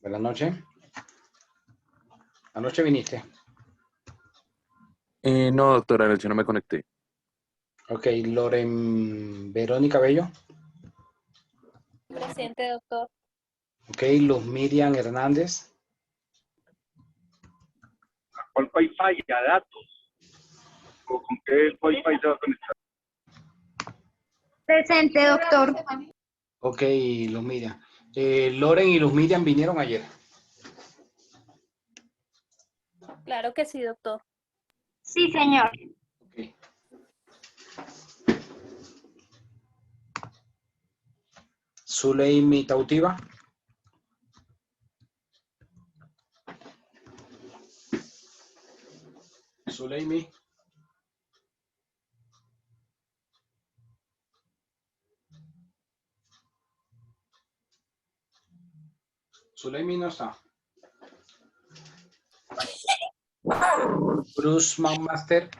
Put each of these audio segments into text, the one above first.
Buenas noches. Anoche viniste. No, doctora, anoche no me conecté. Ok, Loren Verónica Bello. Presente, doctor. Ok, Luz Miriam Hernández. ¿Cuál Wi-Fi? ¿A datos? ¿O con qué Wi-Fi se va a conectar? Presente, doctor. Ok, Luz Miriam. Loren y Luz Miriam vinieron ayer. Claro que sí, doctor. Sí, señor. Ok. Zuleimi Tautiva. Zuleimi. Zuleimi no está. Bruce McMaster.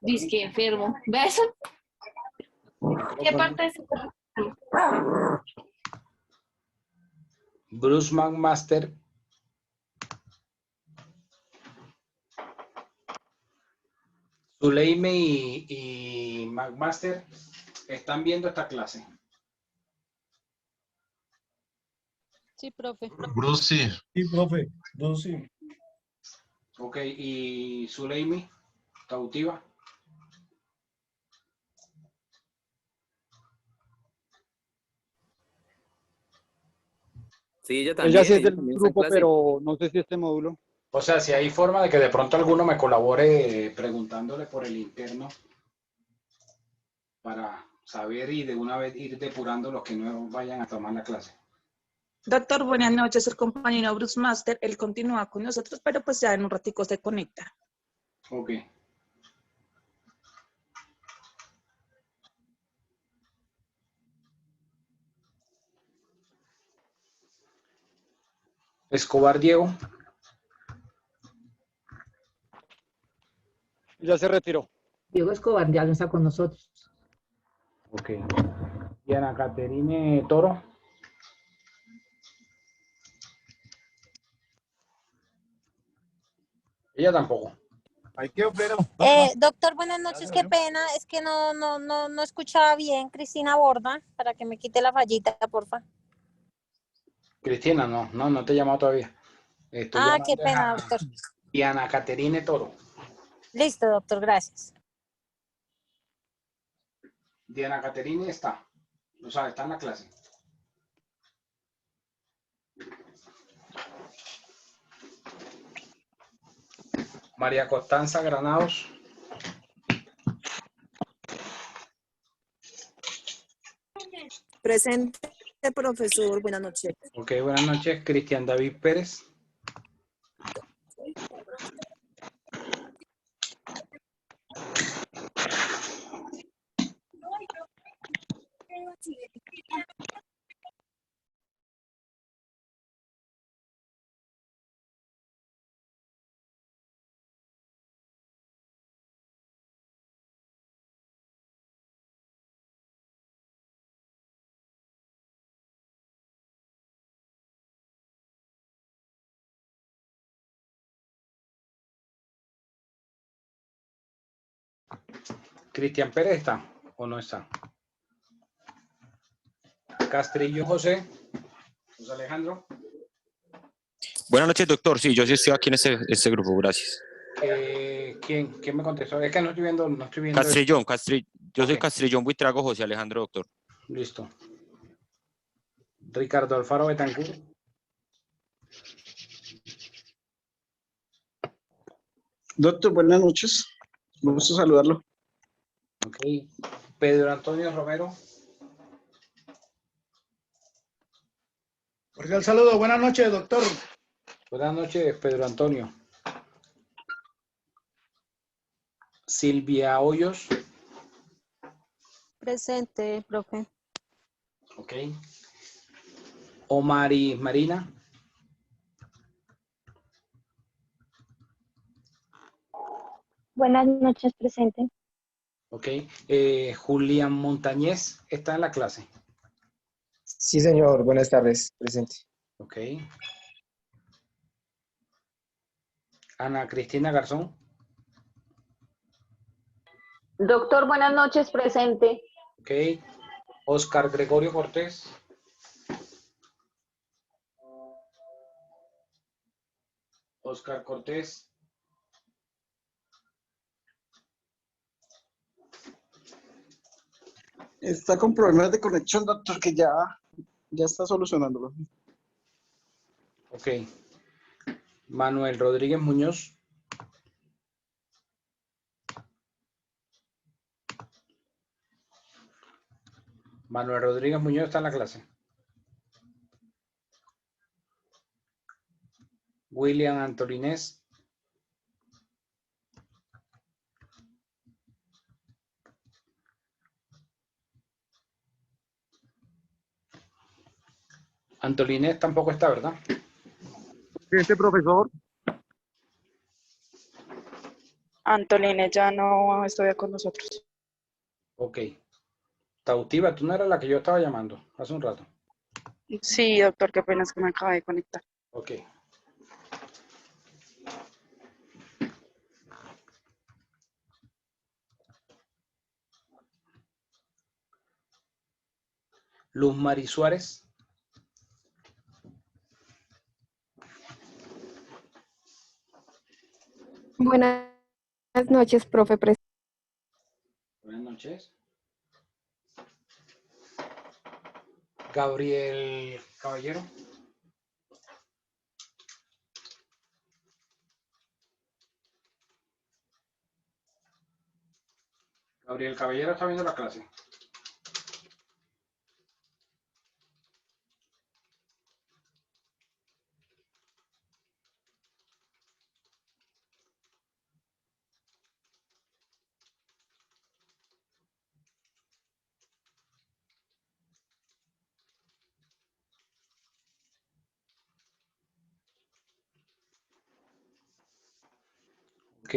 Dice que enfermo. ¿Ves? ¿Qué parte es? Bruce McMaster. Zuleimi y McMaster están viendo esta clase. Sí, profe. Bruce, sí. Sí, profe. Dos sí. Ok, y Zuleimi Tautiva. Sí, ella Ella también, sí es ella del también está en grupo, clase. pero no sé si este módulo. O sea, si hay forma de que de pronto alguno me colabore preguntándole por el interno para saber y de una vez ir depurando los que no vayan a tomar la clase. Doctor, buenas noches. El compañero Bruce Master, él continúa con nosotros, pero pues ya en un ratico se conecta. Ok. Escobar Diego. Ya se retiró. Diego Escobar ya no está con nosotros. Ok. Diana Caterine Toro. Ella tampoco. Hay que operar. Doctor, buenas noches. Qué pena, es que no escuchaba bien. Cristina Borda, para que me quite la fallita, porfa. Cristina, no te he llamado todavía. Estoy Qué llamando pena, a doctor. Diana Caterine Toro. Listo, doctor, gracias. Diana Caterine está. O sea, está en la clase. María Constanza Granados. Presente, profesor. Buenas noches. Ok, buenas noches. Cristian David Pérez. Cristian Pérez está o no está. Castrillo José. José Alejandro. Buenas noches, doctor. Sí, yo sí estoy aquí en este grupo, gracias. ¿Quién me contestó? Es que no estoy viendo. Castrillón, yo soy Ok. Castrillón Buitrago José Alejandro, doctor. Listo. Ricardo Alfaro Betancourt. Doctor, buenas noches. Me gusta saludarlo. Ok. Pedro Antonio Romero. Cordial saludo. Buenas noches, doctor. Buenas noches, Pedro Antonio. Silvia Hoyos. Presente, profe. Ok. Omari Marina. Buenas noches, presente. Ok. Julián Montañez está en la clase. Sí, señor. Buenas tardes. Presente. Ok. Ana Cristina Garzón. Doctor, buenas noches, presente. Ok. Oscar Gregorio Cortés. Oscar Cortés. Está con problemas de conexión, doctor, que ya está solucionándolo. Ok. Manuel Rodríguez Muñoz. Manuel Rodríguez Muñoz está en la clase. William Antolinés. Antolinés tampoco está, ¿verdad? Presente, profesor. Antoline ya no estudia con nosotros. Ok. Tautiva, tú no eras la que yo estaba llamando hace un rato. Sí, doctor, qué pena es que me acabé de conectar. Ok. Luz Mari Suárez. Buenas noches, profe. Buenas noches. Gabriel Caballero. Gabriel Caballero está viendo la clase. Ok.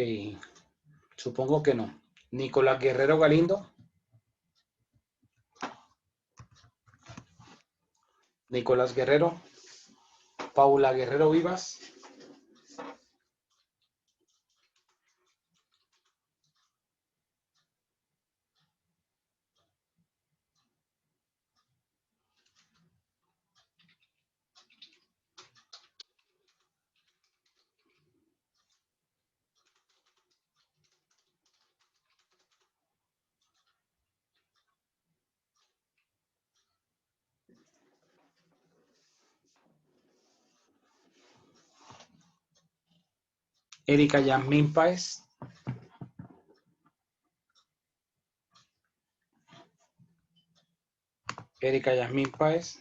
Supongo que no. Nicolás Guerrero Galindo. Nicolás Guerrero. Paula Guerrero Vivas. Erika Yasmín Páez. Erika Yasmín Páez.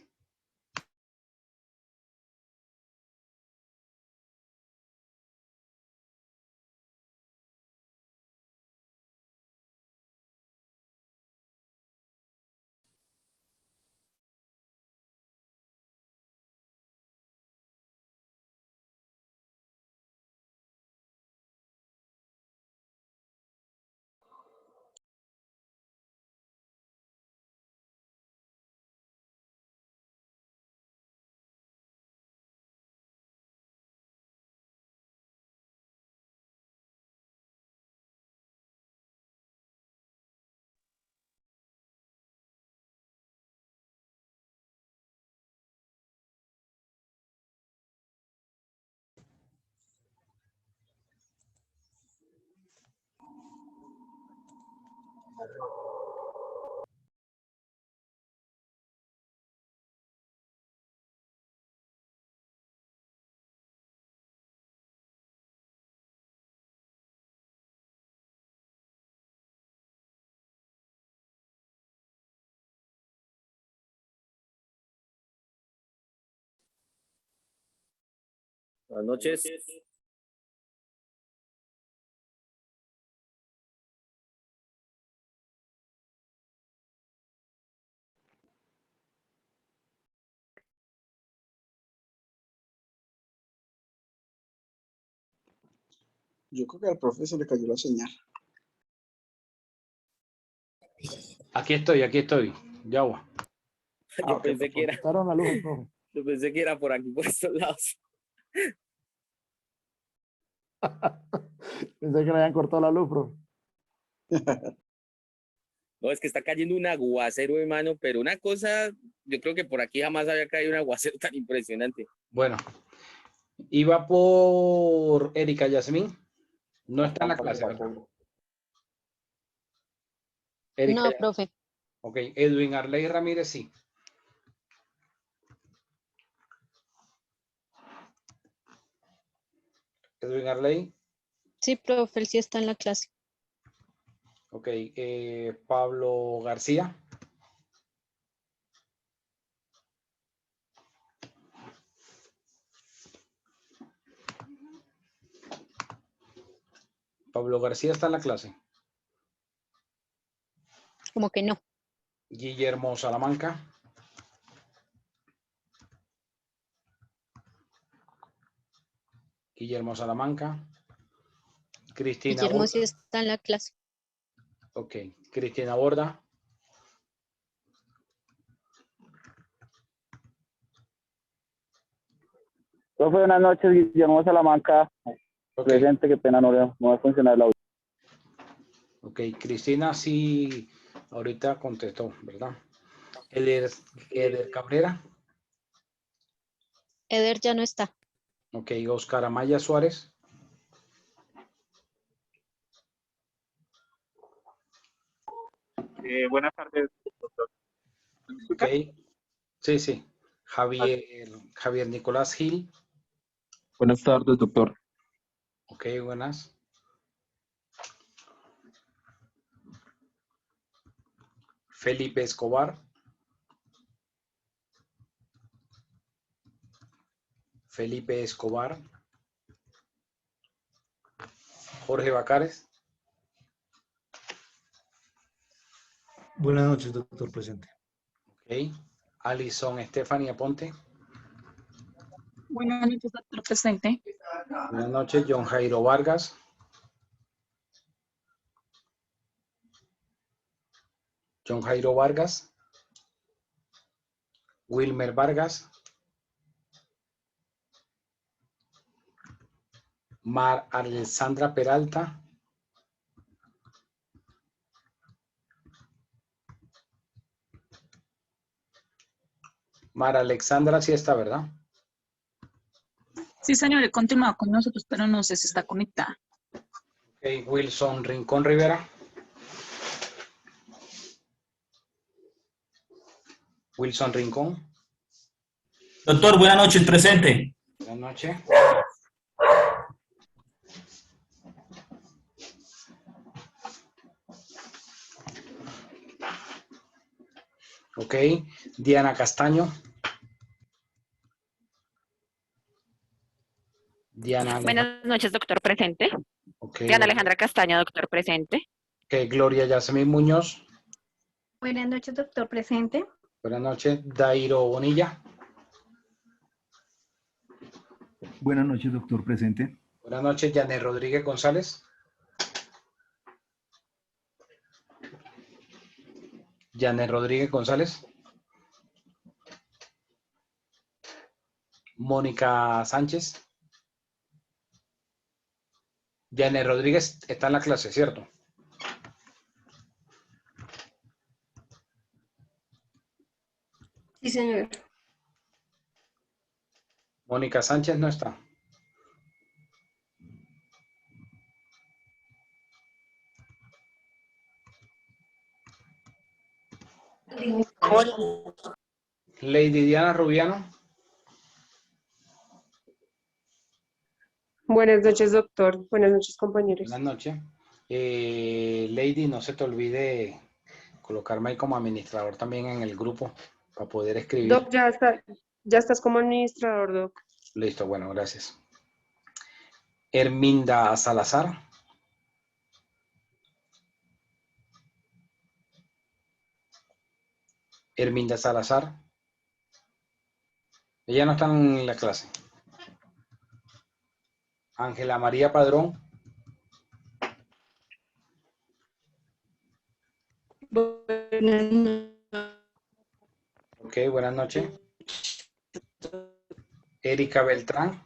Buenas noches. Yo creo que al profe se le cayó la señal. Aquí estoy, Yagua. Yo pensé que era, Cortaron la luz, profe. yo pensé que era por aquí, por estos lados. Pensé que le habían cortado la luz, profe. No, es que está cayendo un aguacero, hermano, pero una cosa, yo creo que por aquí jamás había caído un aguacero tan impresionante. Bueno, iba por Erika Yasmín. No está en la clase, ¿verdad? Erika, No, profe. ok, Edwin Arley Ramírez, sí. Edwin Arley, Sí, profe, él sí está en la clase. ok. Pablo García. Pablo García está en la clase. Como que no. Guillermo Salamanca. Guillermo Salamanca. Cristina Guillermo Borda. sí está en la clase. Ok. Cristina Borda. Profe, buenas noches, Guillermo Salamanca. Ok. Presente, qué pena, no va a funcionar la audio. Ok. Cristina sí ahorita contestó, ¿verdad? Eder Cabrera. Eder ya no está. Ok. Oscar Amaya Suárez. Buenas tardes, doctor. Ok. Sí, sí. Javier Nicolás Gil. Buenas tardes, doctor. Ok, buenas. Felipe Escobar. Felipe Escobar. Jorge Bacares. Buenas noches, doctor presente. Ok. Alison Estefania Ponte. Buenas noches, doctor presente. Buenas noches, John Jairo Vargas. John Jairo Vargas. Wilmer Vargas. Mar Alessandra Peralta. Mar Alexandra sí está, ¿verdad? Sí, señor, él continúa con nosotros, pero no sé si está conectada. Ok, Wilson Rincón Rivera. Wilson Rincón. Doctor, buenas noches, presente. Buenas noches. Ok, Diana Castaño. Diana Alejandra. Buenas noches, doctor presente. Ok, Diana Alejandra Castaño, doctor presente. ok, Gloria Yasmín Muñoz. Buenas noches, doctor presente. Buenas noches, Dairo Bonilla. Buenas noches, doctor presente. Buenas noches, Janet Rodríguez González. Janet Rodríguez González. Mónica Sánchez. Janet Rodríguez está en la clase, ¿cierto? Sí, señor. Mónica Sánchez no está. Lady Diana Rubiano. Buenas noches, doctor. Buenas noches, compañeros. Buenas noches. Lady, no se te olvide colocarme ahí como administrador también en el grupo para poder escribir. Doc, ya estás como administrador, Doc. Listo, bueno, gracias. Herminda Salazar. Herminda Salazar. Ella no está en la clase. Ángela María Padrón. Ok, Ok, buenas noches. Erika Beltrán.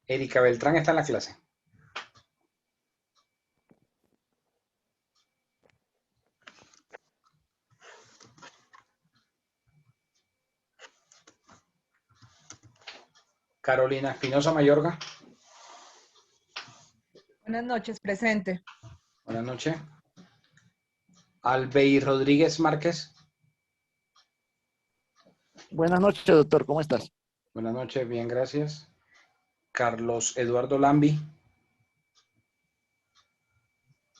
Erika Beltrán está en la clase. Carolina Espinosa Mayorga. Buenas noches, presente. Buenas noches. Albeir Rodríguez Márquez. Buenas noches, doctor. ¿Cómo estás? Buenas noches, bien, gracias. Carlos Eduardo Lambi.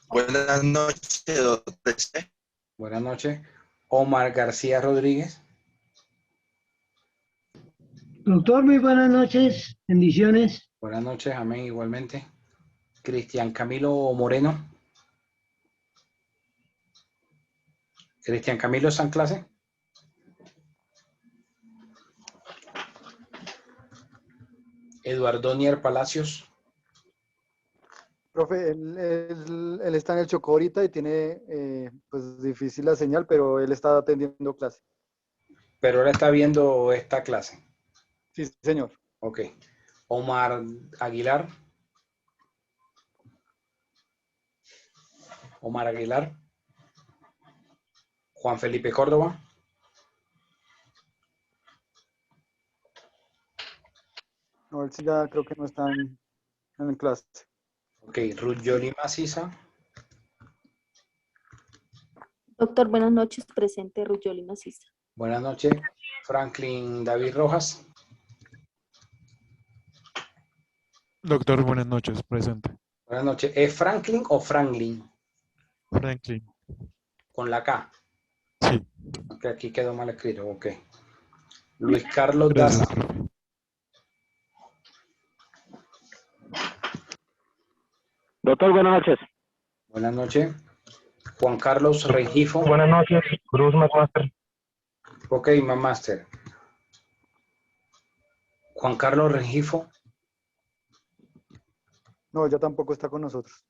Buenas noches, doctor. Buenas noches. Omar García Rodríguez. Doctor, muy buenas noches. Bendiciones. Buenas noches, amén, igualmente. Cristian Camilo Moreno. Cristian Camilo está en clase. Eduardo Nier Palacios. Profe, él está en el Chocó ahorita y tiene pues difícil la señal, pero él está atendiendo clase. Pero él está viendo esta clase. Sí, señor. Ok. Omar Aguilar. Omar Aguilar. Juan Felipe Córdoba. No, él sí ya creo que no está en clase. Ok. Ruth Yoli Maciza. Doctor, buenas noches, presente Ruyoli Maciza. Buenas noches. Franklin David Rojas. Doctor, buenas noches, presente. Buenas noches. ¿Es Franklin o Franklin? Franklin. Con la K. Sí. Ok, aquí quedó mal escrito. Ok. Luis Carlos Gracias, Daza. profe. Doctor, buenas noches. Buenas noches. Juan Carlos Rengifo. Buenas noches, Cruz Master. Ok, Master. Juan Carlos Rengifo. No, ya tampoco está con nosotros.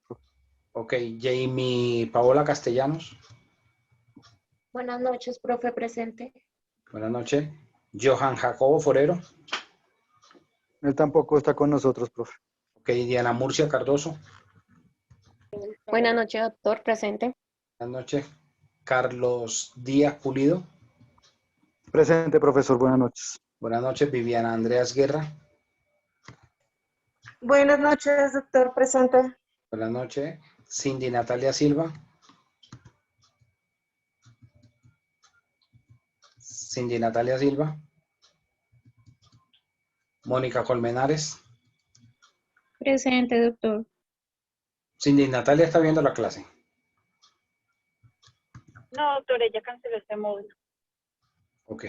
Ok, Jamie Paola Castellanos. Buenas noches, profe, presente. Buenas noches. Johan Jacobo Forero. Él tampoco está con nosotros, profe. Ok, Diana Murcia Cardoso. Buenas noches, doctor, presente. Buenas noches. Carlos Díaz Pulido. Presente, profesor, buenas noches. Buenas noches. Viviana Andreas Guerra. Buenas noches, doctor, presente. Buenas noches. Cindy Natalia Silva. Cindy Natalia Silva. Mónica Colmenares. Presente, doctor. Cindy Natalia está viendo la clase. No, doctor, ella canceló este módulo. Ok.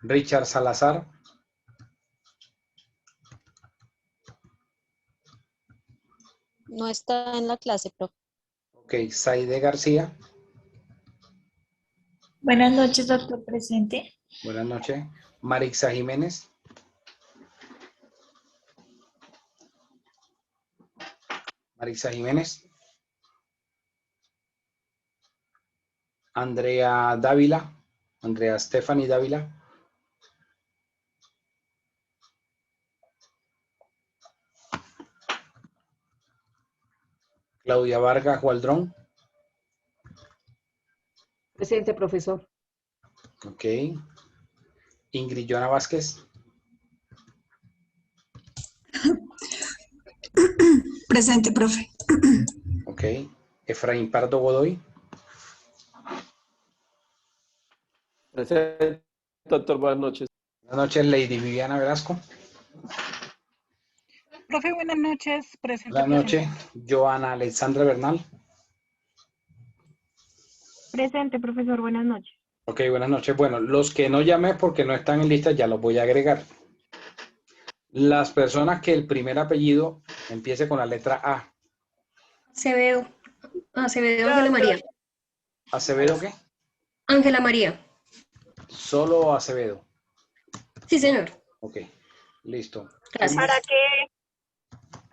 Richard Salazar. No está en la clase, profe. Ok. Saide García. Buenas noches, doctor, presente. Buenas noches. Marixa Jiménez. Marixa Jiménez. Andrea Dávila. Andrea Stephanie Dávila. Claudia Vargas Gualdrón. Presente, profesor. Ok. Ingrid Joana Vázquez. Presente, profe. Ok. Efraín Pardo Godoy. Presente, doctor. Buenas noches. Buenas noches, Lady Viviana Velasco. Profe, buenas noches. Presente. Buenas noches, Joana Alexandra Bernal. Presente, profesor, buenas noches. Ok, buenas noches. Bueno, los que no llamé porque no están en lista ya los voy a agregar. Las personas que el primer apellido empiece con la letra A. Acevedo. Acevedo, Ángela María. ¿Acevedo qué? Ángela María. Solo Acevedo. Sí, señor. Ok, listo. Gracias.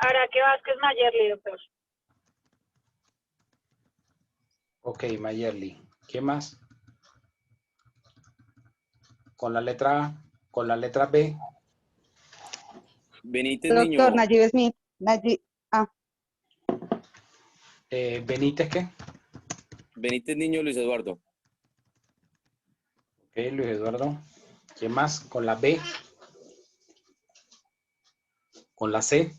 Araque Vázquez Mayerly, doctor. Ok, Mayerly. ¿Quién más? Con la letra A, con la letra B. Benítez Niño. Doctor Nayib Smith. ¿Benítez qué? Benítez Niño Luis Eduardo. Ok, Luis Eduardo. ¿Quién más? Con la B. Con la C.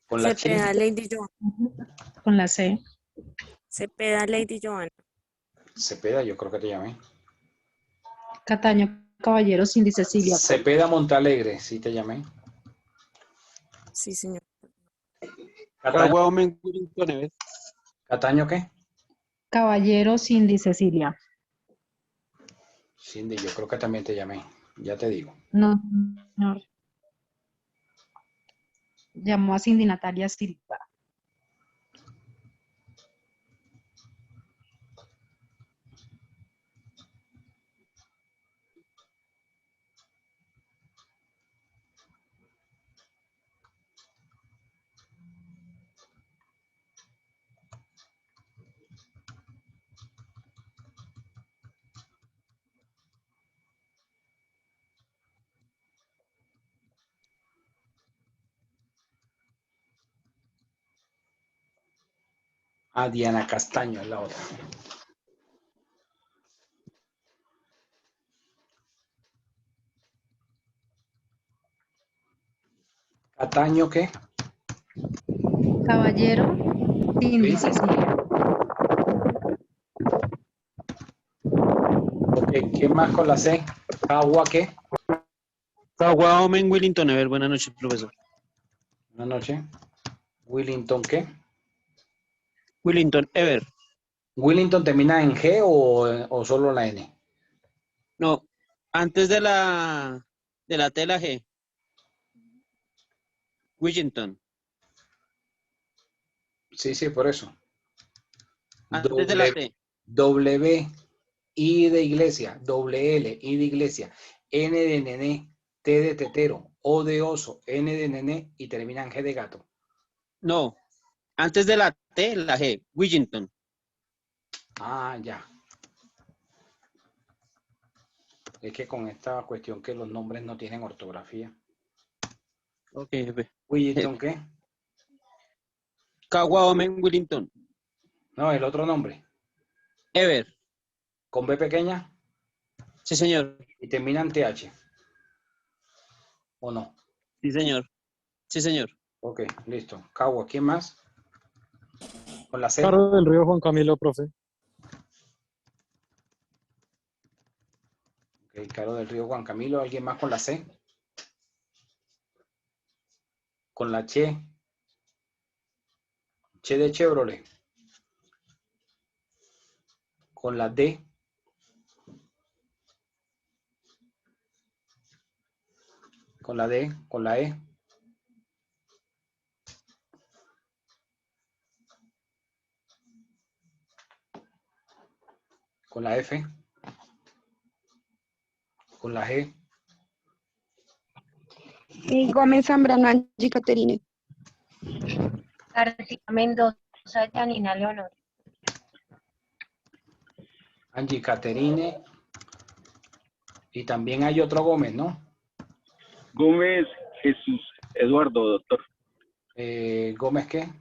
Con la Cepeda Ch. Lady Joana. Con la C. Cepeda Lady Joana. Cepeda, yo creo que te llamé. Cataño Caballero Cindy Cecilia. Cepeda Montalegre, sí te llamé. Sí, señor. ¿Cataño qué? Caballero Cindy Cecilia. Cindy, yo creo que también te llamé. Ya te digo. No, señor. Llamó a Cindy Natalia Silva. Ah, Diana Castaño es la otra. ¿Cataño qué? Caballero Cindy Sí. Cecilia. Ok, ¿quién más con la C? ¿Cagua qué? Cagua Omen Willington Ever. Buenas noches, profesor. Buenas noches. ¿Willington qué? Willington Ever. ¿Willington termina en G o solo la N? No, antes de la T la G. Willington. Sí, sí, por eso. Antes de la T. W, I de iglesia, doble L, I de iglesia, N de nené, T de tetero, O de oso, N de nené y termina en G de gato. No, antes de la T la G. Willington. Ah, ya. Es que con esta cuestión que los nombres no tienen ortografía. Ok, jefe. ¿Willington qué? Cagua Omen Willington. No, el otro nombre. Ever. ¿Con B pequeña? Sí, señor. Y termina en TH. ¿O no? Sí, señor. Sí, señor. Ok, listo. Cagua, ¿quién más? Con la C. Caro del Río Juan Camilo, profe. Ok, Caro del Río Juan Camilo. ¿Alguien más con la C? Con la Che. Che de Chevrolet. Con la D. Con la D. Con la E. Con la F. Con la G. Gómez Zambrano, Angie Caterine. García Mendoza, Janina Leonor. Angie Caterine. Y también hay otro Gómez, ¿no? Gómez Jesús Eduardo, doctor. ¿Gómez qué?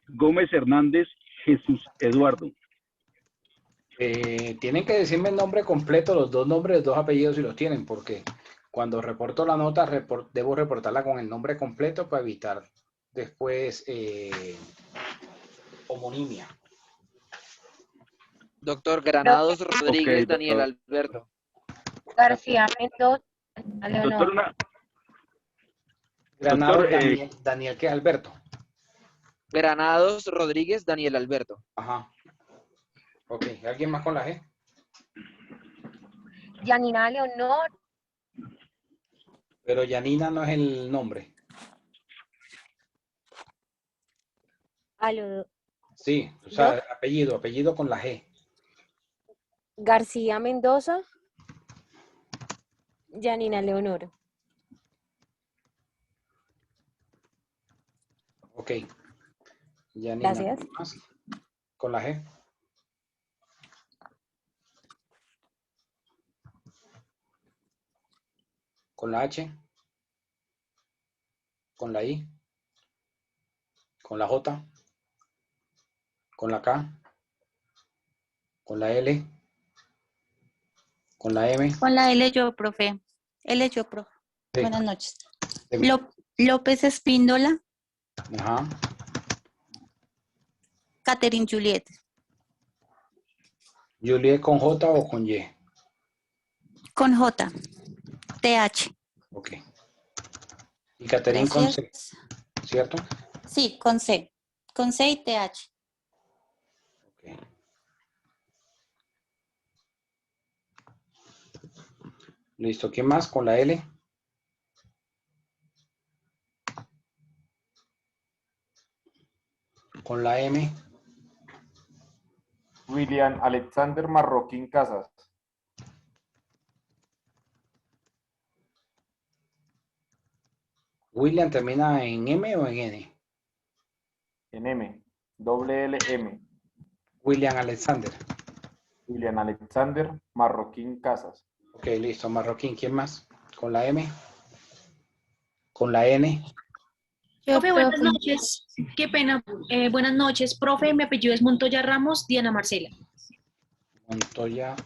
Gómez Hernández Jesús Eduardo. Tienen que decirme el nombre completo, los dos nombres, los dos apellidos si los tienen, porque cuando reporto la nota debo reportarla con el nombre completo para evitar después homonimia. Doctor Granados Rodríguez, Ok, Daniel doctor. Alberto. García Mendoza, Leonor. Doctor, Granado Doctor, Daniel, ¿qué? Alberto. Granados Rodríguez, Daniel Alberto. Ajá. Ok, ¿alguien más con la G? Janina Leonor. Pero Yanina no es el nombre. Aló. Sí, o sea, apellido con la G. García Mendoza. Janina Leonor. Ok. Janina, Gracias. ¿qué más? Con la G. Con la H. Con la I. Con la J. Con la K. Con la L. Con la M. Con la L yo, profe. L yo, profe. Sí. Buenas noches. Dime. López Espíndola, Ajá. Catherine Juliet. ¿Juliet con J o con Y? Con J. TH. Ok. Y Caterín con C, Gracias. ¿cierto? Sí, con C. Con C y TH. Ok. Listo. ¿Quién más? Con la L. Con la M. William Alexander Marroquín Casas. ¿William termina en M o en N? En M. Doble L M. William Alexander. William Alexander Marroquín Casas. Ok, listo. Marroquín. ¿Quién más? Con la M. Con la N. Profe, buenas noches. Qué pena. Buenas noches, profe. Mi apellido es Montoya Ramos, Diana Marcela. Montoya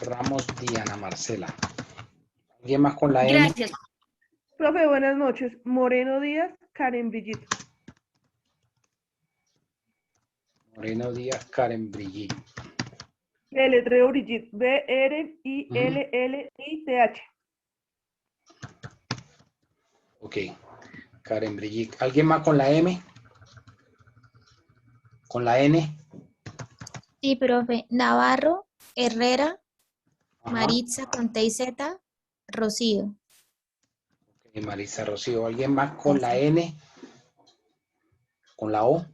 Ramos Diana Marcela. ¿Alguien más con la N? Gracias. Profe, buenas noches. Moreno Díaz, Karen Brigitte. Moreno Díaz, Karen Brigitte. Deletreo Brigitte. B-R-I-L-L-I-T-H. Ok. Karen Brigitte. ¿Alguien más con la M? ¿Con la N? Sí, profe. Navarro, Herrera, Ajá. Maritza con T y Z, Rocío. Ok, Marisa Rocío. ¿Alguien más con la N? ¿Con la O?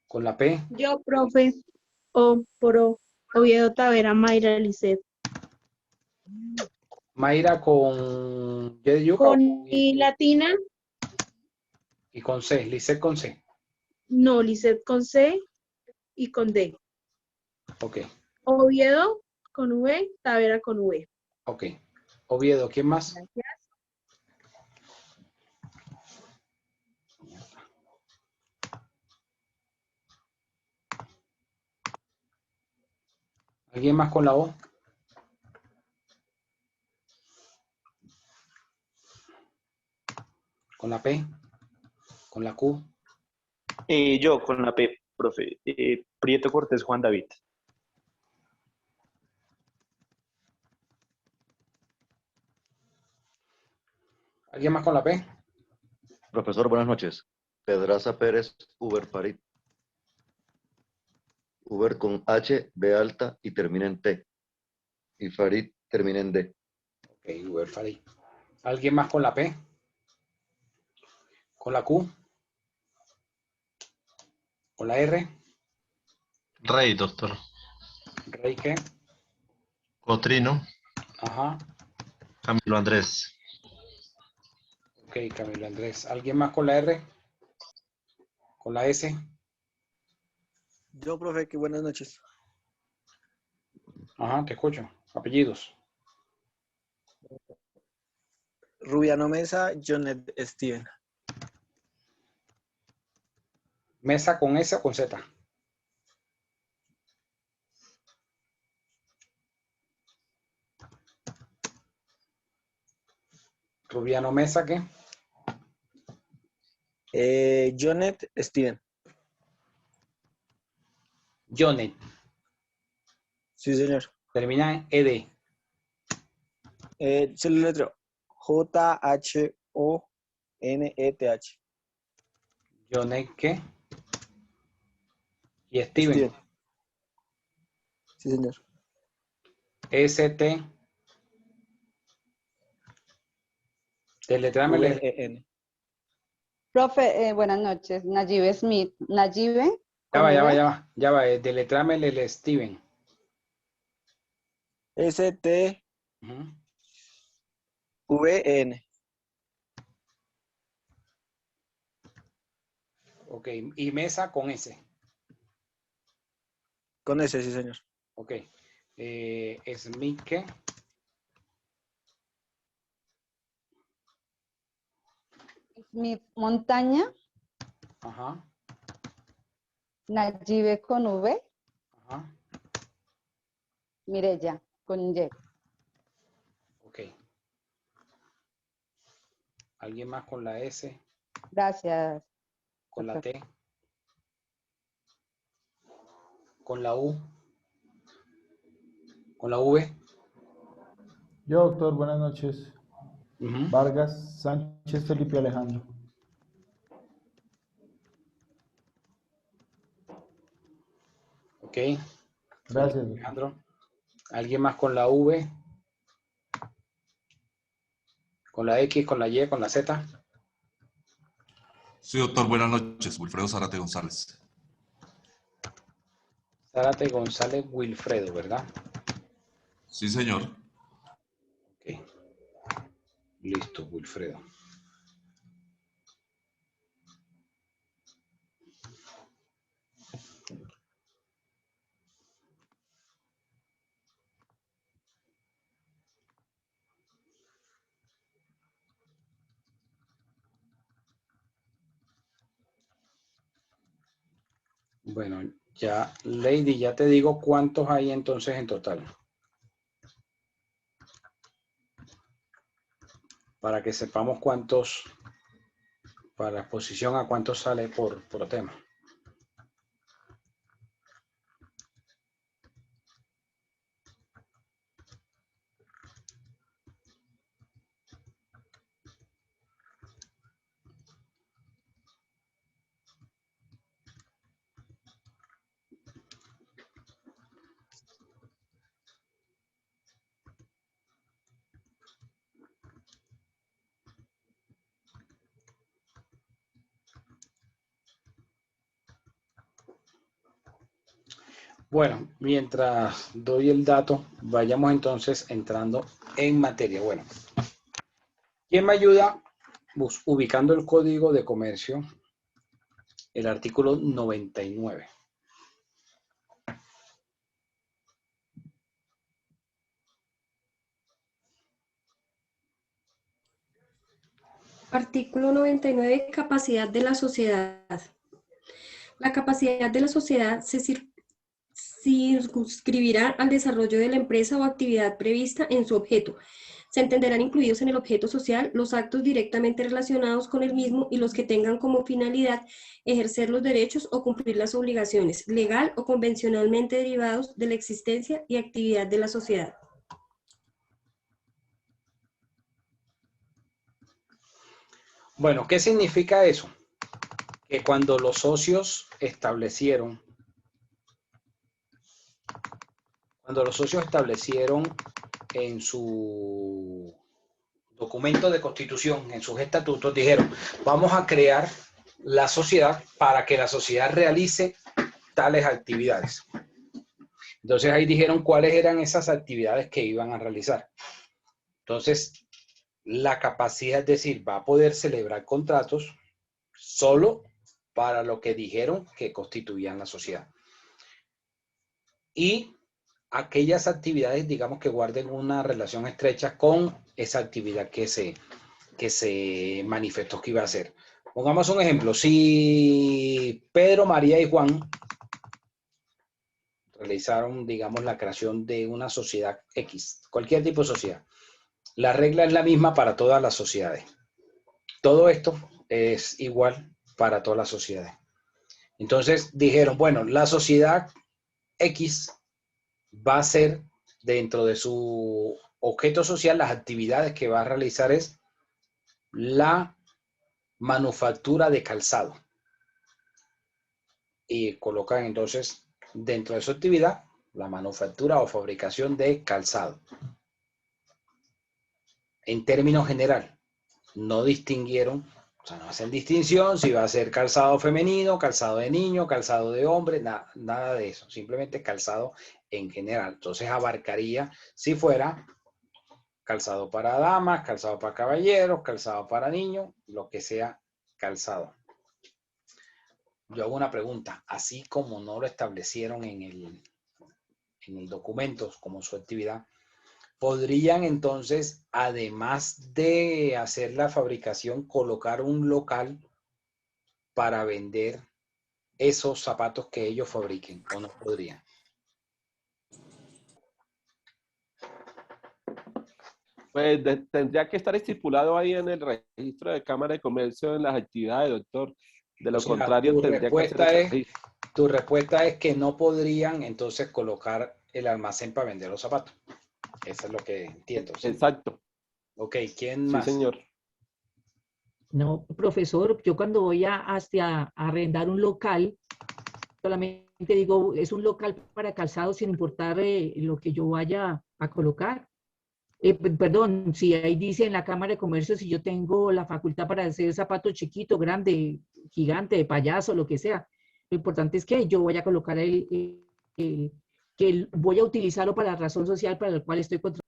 ¿Con la P? Yo, profe. Oviedo Tavera, Mayra Lisset. Mayra con Y de yuca Con I latina, y con C. Lisset con C. no, Lisset con C y con D. Ok. Oviedo con V, Tavera con V. Ok. Oviedo, ¿quién más? Gracias. ¿Alguien más con la O? ¿Con la P? ¿Con la Q? Yo con la P, profe. Prieto Cortés Juan David. ¿Alguien más con la P? Profesor, buenas noches. Pedraza Pérez, Uber Farid. Uber con H, B alta y termina en T. Y Farid termina en D. Ok, Uber Farid. ¿Alguien más con la P? ¿Con la Q? ¿Con la R? Rey, doctor. ¿Rey qué? Cotrino. Ajá. Camilo Andrés. Ok, Camilo Andrés. ¿Alguien más con la R? ¿Con la S? Yo, profe, que buenas noches. Ajá, te escucho. Apellidos. Rubiano Mesa, Jonet Steven. ¿Mesa con S o con Z? Rubiano Mesa, ¿qué? Jonet Steven. Jonet. Sí, señor. Termina en ED. Se lo letreo. J-H-O-N-E-T-H. Jonet, ¿qué? Y Steven. Sí, señor. S-T. Deletrámele. V-E-N. Profe, buenas noches. Nayibe Smith. Nayibe. Ya va. Deletrámele el Steven. S-T-V-N. Ok, y mesa con S. Con ese, sí, señor. Ok. Smike. Smith Montaña. Ajá. Nayibe con V. Ajá. Mirella con Y. Ok. ¿Alguien más con la S? Gracias. ¿Con la doctor. T? ¿Con la U? ¿Con la V? Yo, doctor, buenas noches. Ujú. Vargas Sánchez Felipe Alejandro. Ok. Gracias, doctor. Alejandro. ¿Alguien más con la V? ¿Con la X, con la Y, con la Z? Sí, doctor, buenas noches. Wilfredo Zárate González. Zárate González Wilfredo, ¿verdad? Sí, señor. Ok. Listo, Wilfredo. Bueno, ya, Lady, ya te digo cuántos hay entonces en total. Para que sepamos cuántos, para la exposición a cuántos sale por tema. Bueno, mientras doy el dato, vayamos entonces entrando en materia. Bueno, ¿quién me ayuda ubicando el código de comercio? El artículo 99. Artículo 99. Capacidad de la sociedad. La capacidad de la sociedad se circunscribirá al desarrollo de la empresa o actividad prevista en su objeto. Se entenderán incluidos en el objeto social los actos directamente relacionados con el mismo y los que tengan como finalidad ejercer los derechos o cumplir las obligaciones, legal o convencionalmente derivados de la existencia y actividad de la sociedad. Bueno, ¿qué significa eso? Que cuando los socios establecieron en su documento de constitución, en sus estatutos, dijeron, vamos a crear la sociedad para que la sociedad realice tales actividades. Entonces ahí dijeron cuáles eran esas actividades que iban a realizar. Entonces, la capacidad, es decir, va a poder celebrar contratos solo para lo que dijeron que constituían la sociedad. Y aquellas actividades, digamos, que guarden una relación estrecha con esa actividad que se manifestó que iba a hacer. Pongamos un ejemplo. Si Pedro, María y Juan realizaron, digamos, la creación de una sociedad X, cualquier tipo de sociedad, la regla es la misma para todas las sociedades. Todo esto es igual para todas las sociedades. Entonces dijeron, bueno, la sociedad X va a ser, dentro de su objeto social, las actividades que va a realizar es la manufactura de calzado. Y colocan entonces dentro de su actividad la manufactura o fabricación de calzado. En términos general, no distinguieron, o sea, no hacen distinción si va a ser calzado femenino, calzado de niño, calzado de hombre, nada de eso, simplemente calzado en general. Entonces abarcaría, si fuera calzado para damas, calzado para caballeros, calzado para niños, lo que sea calzado. yo hago una pregunta. Así como no lo establecieron en el documento como su actividad, ¿podrían entonces, además de hacer la fabricación, colocar un local para vender esos zapatos que ellos fabriquen, o no podrían? Pues tendría que estar estipulado ahí en el registro de Cámara de Comercio en las actividades, doctor. De lo O sea, contrario, tendría que hacer el registro. tu respuesta es que no podrían entonces colocar el almacén para vender los zapatos. Eso es lo que entiendo. ¿Sí? Exacto. Ok, ¿quién más? Sí, señor. No, profesor, yo cuando voy a arrendar un local, solamente digo, es un local para calzado sin importar lo que yo vaya a colocar. Perdón, si ahí dice en la Cámara de Comercio, si yo tengo la facultad para hacer zapatos chiquito, grande, gigante, de payaso, lo que sea. Lo importante es que yo voy a colocar que voy a utilizarlo para la razón social para la cual estoy contratando.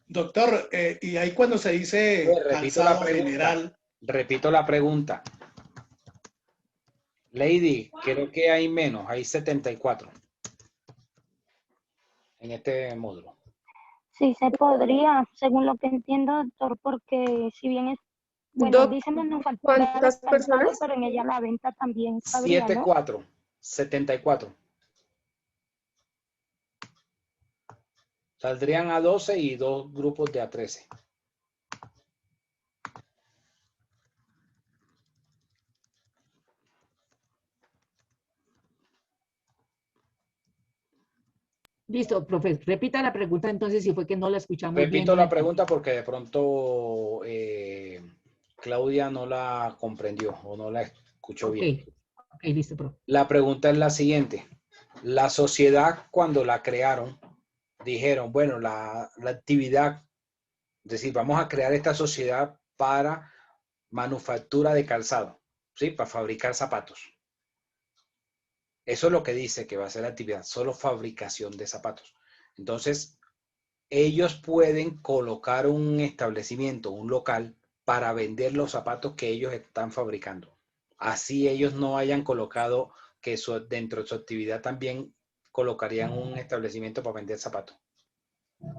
Doctor, y ahí cuando se dice calzado general. Repito la pregunta. Lady, creo que hay menos, hay 74 en este módulo. Sí, se podría, según lo que entiendo, doctor, porque si bien es, bueno, dice manufactura de ¿Cuántas calzado, personas? pero en ella la venta también cabría, ¿no? 74. Saldrían a 12 y 2 grupos de a 13. Listo, profe, repita la pregunta entonces si fue que no la escuchamos bien. Repito la pregunta porque de pronto Claudia no la comprendió o no la escuchó bien. Ok, listo, profe. La pregunta es la siguiente. La sociedad, cuando la crearon, dijeron, bueno, la actividad, es decir, vamos a crear esta sociedad para manufactura de calzado, ¿sí? Para fabricar zapatos. Eso es lo que dice que va a ser la actividad, solo fabricación de zapatos. Entonces, ellos pueden colocar un establecimiento, un local, para vender los zapatos que ellos están fabricando. Así ellos no hayan colocado que dentro de su actividad también colocarían un establecimiento para vender zapatos.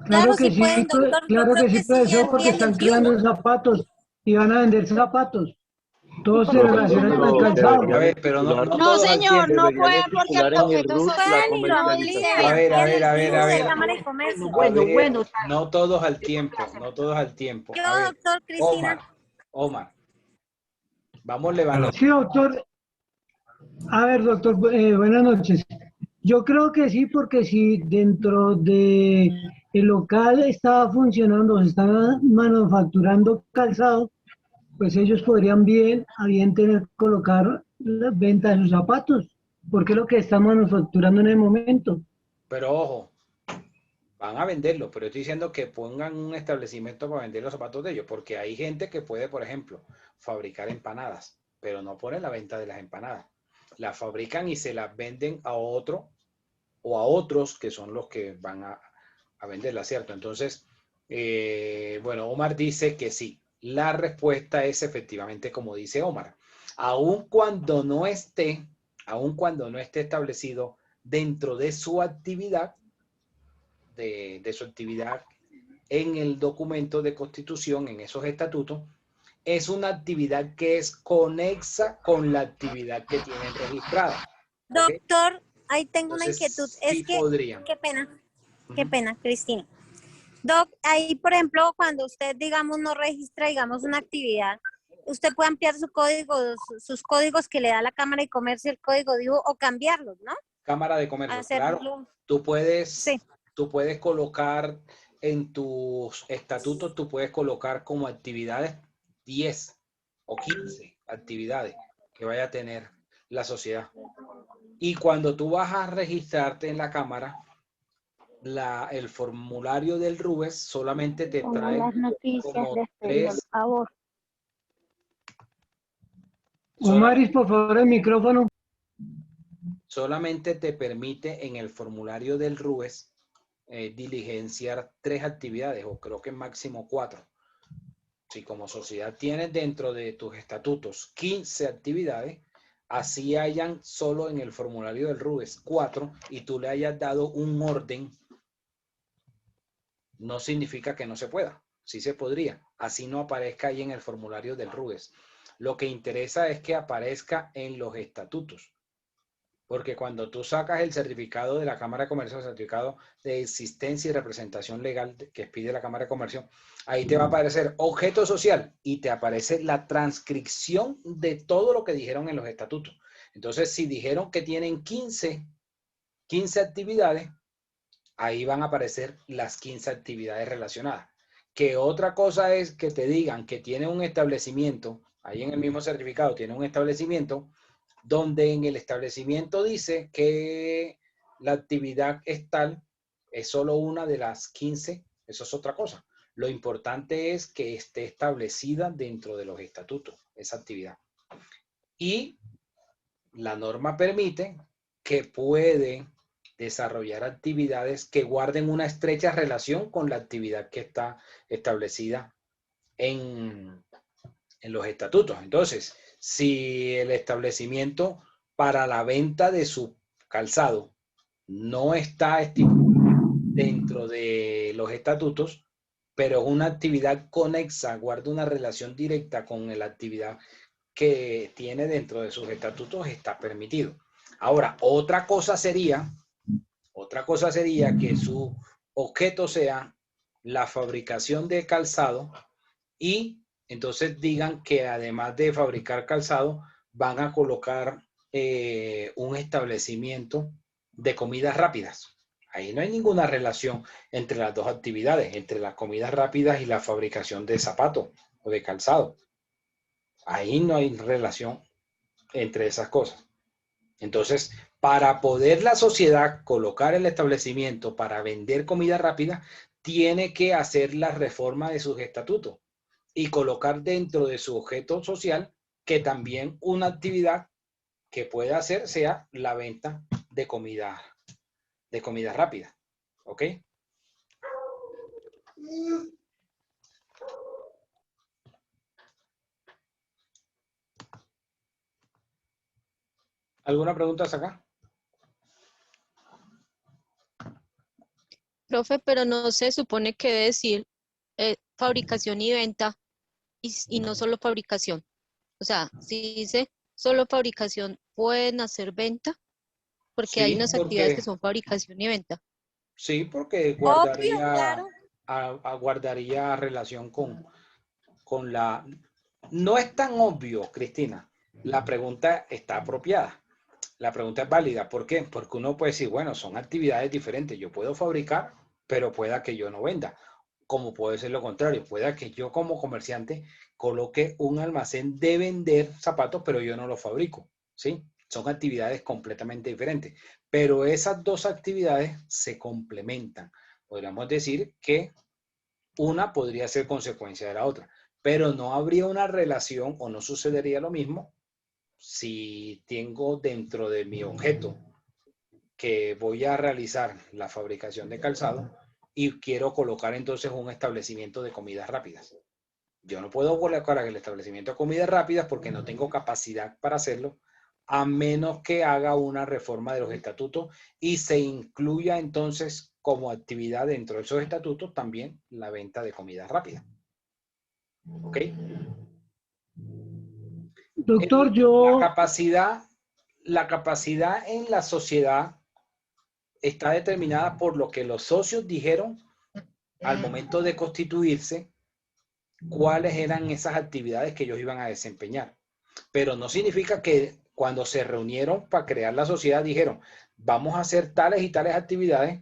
Claro que sí sí, pueden, doctor. claro Yo que creo sí, que sí, profesor, porque al día están 21. creando zapatos y van a vender zapatos. Todo se relaciona con el calzado. A ver, pero no No, todos al señor, tiempo. no pueden porque el objeto social no dice. A ver. Cámara de Comercio. Bueno. No todos al tiempo, no todos al tiempo. Yo, A ver, doctor Cristina. Omar. Vamos levantando. Sí, doctor. A ver, doctor, buenas noches. Yo creo que sí, porque si dentro de el local está funcionando, se está manufacturando calzado, pues ellos podrían bien colocar la venta de sus zapatos, porque es lo que están manufacturando en el momento. Pero ojo, van a venderlo, pero estoy diciendo que pongan un establecimiento para vender los zapatos de ellos, porque hay gente que puede, por ejemplo, fabricar empanadas, pero no pone la venta de las empanadas. Las fabrican y se las venden a otro o a otros que son los que van a venderla, ¿cierto? Entonces, bueno, Omar dice que sí. La respuesta es efectivamente como dice Omar. Aun cuando no esté establecido dentro de su actividad, de su actividad en el documento de constitución, en esos estatutos, es una actividad que es conexa con la actividad que tienen registrada. ¿Okay? Doctor, ahí tengo Entonces, una inquietud. Sí, es que, podrían. qué pena, Cristina. Doc, ahí, por ejemplo, cuando usted, digamos, no registra, digamos, una actividad, usted puede ampliar su código, sus códigos que le da la Cámara de Comercio, el código digo, o cambiarlos, ¿no? Cámara de Comercio, hacerlo. Claro. Tú puedes colocar en tus estatutos, tú puedes colocar como actividades 10 o 15 actividades que vaya a tener la sociedad. Y cuando tú vas a registrarte en la Cámara, el formulario del RUES solamente te trae las noticias como de 3. por favor. Omaris, por favor, el micrófono. Solamente te permite en el formulario del diligenciar 3 actividades, o creo que máximo 4. si como sociedad tienes dentro de tus estatutos 15 actividades, así hayan solo en el formulario del RUES 4 y tú le hayas dado un orden, no significa que no se pueda. Sí se podría. Así no aparezca ahí en el formulario del RUES. Lo que interesa es que aparezca en los estatutos. Porque cuando tú sacas el certificado de la Cámara de Comercio, el certificado de existencia y representación legal que pide la Cámara de Comercio, ahí te va a aparecer objeto social y te aparece la transcripción de todo lo que dijeron en los estatutos. Entonces, si dijeron que tienen 15 actividades, ahí van a aparecer las 15 actividades relacionadas. Que otra cosa es que te digan que tiene un establecimiento, ahí en el mismo certificado tiene un establecimiento, donde en el establecimiento dice que la actividad es tal, es solo una de las 15, eso es otra cosa. Lo importante es que esté establecida dentro de los estatutos, esa actividad. Y la norma permite que puede desarrollar actividades que guarden una estrecha relación con la actividad que está establecida en los estatutos. Entonces, si el establecimiento para la venta de su calzado no está estipulado dentro de los estatutos, pero es una actividad conexa, guarda una relación directa con la actividad que tiene dentro de sus estatutos, está permitido. Ahora, otra cosa sería que su objeto sea la fabricación de calzado y entonces digan que además de fabricar calzado, van a colocar un establecimiento de comidas rápidas. Ahí no hay ninguna relación entre las dos actividades, entre las comidas rápidas y la fabricación de zapatos o de calzado. Ahí no hay relación entre esas cosas. Entonces, para poder la sociedad colocar el establecimiento para vender comida rápida, tiene que hacer la reforma de sus estatutos y colocar dentro de su objeto social que también una actividad que pueda hacer sea la venta de comida rápida. ¿Ok? ¿Alguna pregunta hasta acá? Profe, pero no se supone que debe decir fabricación y venta y no solo fabricación. O sea, si dice solo fabricación, ¿pueden hacer venta? Porque Sí, hay unas actividades que porque, son fabricación y venta. sí, porque Obvio, claro. guardaría relación con la... No es tan obvio, Cristina. La pregunta está apropiada. La pregunta es válida. ¿Por qué? Porque uno puede decir, bueno, son actividades diferentes. Yo puedo fabricar, pero pueda que yo no venda. Como puede ser lo contrario. Pueda que yo como comerciante coloque un almacén de vender zapatos, pero yo no los fabrico. ¿Sí? Son actividades completamente diferentes. Pero esas dos actividades se complementan. Podríamos decir que una podría ser consecuencia de la otra. Pero no habría una relación o no sucedería lo mismo si tengo dentro de mi objeto que voy a realizar la fabricación de calzado y quiero colocar entonces un establecimiento de comidas rápidas. Yo no puedo colocar el establecimiento de comidas rápidas porque no tengo capacidad para hacerlo, a menos que haga una reforma de los estatutos y se incluya entonces como actividad dentro de esos estatutos también la venta de comida rápida. ¿Ok? Doctor, La capacidad en la sociedad está determinada por lo que los socios dijeron al momento de constituirse, cuáles eran esas actividades que ellos iban a desempeñar. Pero no significa que cuando se reunieron para crear la sociedad dijeron, vamos a hacer tales y tales actividades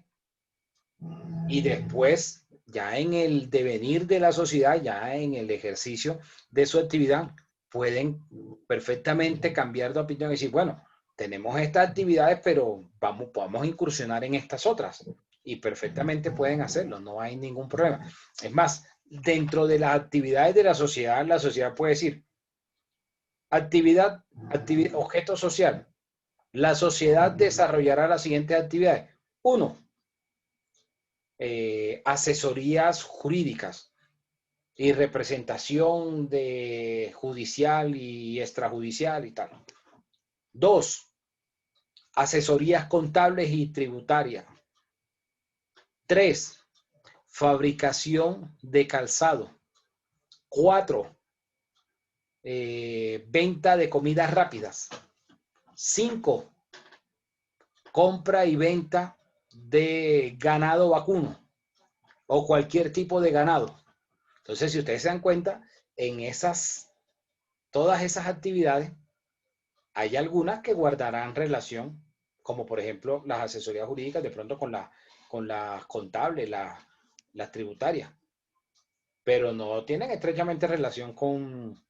y después, ya en el devenir de la sociedad, ya en el ejercicio de su actividad, pueden perfectamente cambiar de opinión y decir, bueno, tenemos estas actividades, pero podemos incursionar en estas otras. Y perfectamente pueden hacerlo, no hay ningún problema. Es más, dentro de las actividades de la sociedad puede decir, actividad, objeto social. La sociedad desarrollará las siguientes actividades. 1. Asesorías jurídicas. y representación de judicial y extrajudicial y tal. 2, asesorías contables y tributarias. 3, fabricación de calzado. 4, venta de comidas rápidas. 5, compra y venta de ganado vacuno o cualquier tipo de ganado. Entonces, si ustedes se dan cuenta, en todas esas actividades, hay algunas que guardarán relación, como por ejemplo las asesorías jurídicas, de pronto con las contables, las tributarias, pero no tienen estrechamente relación con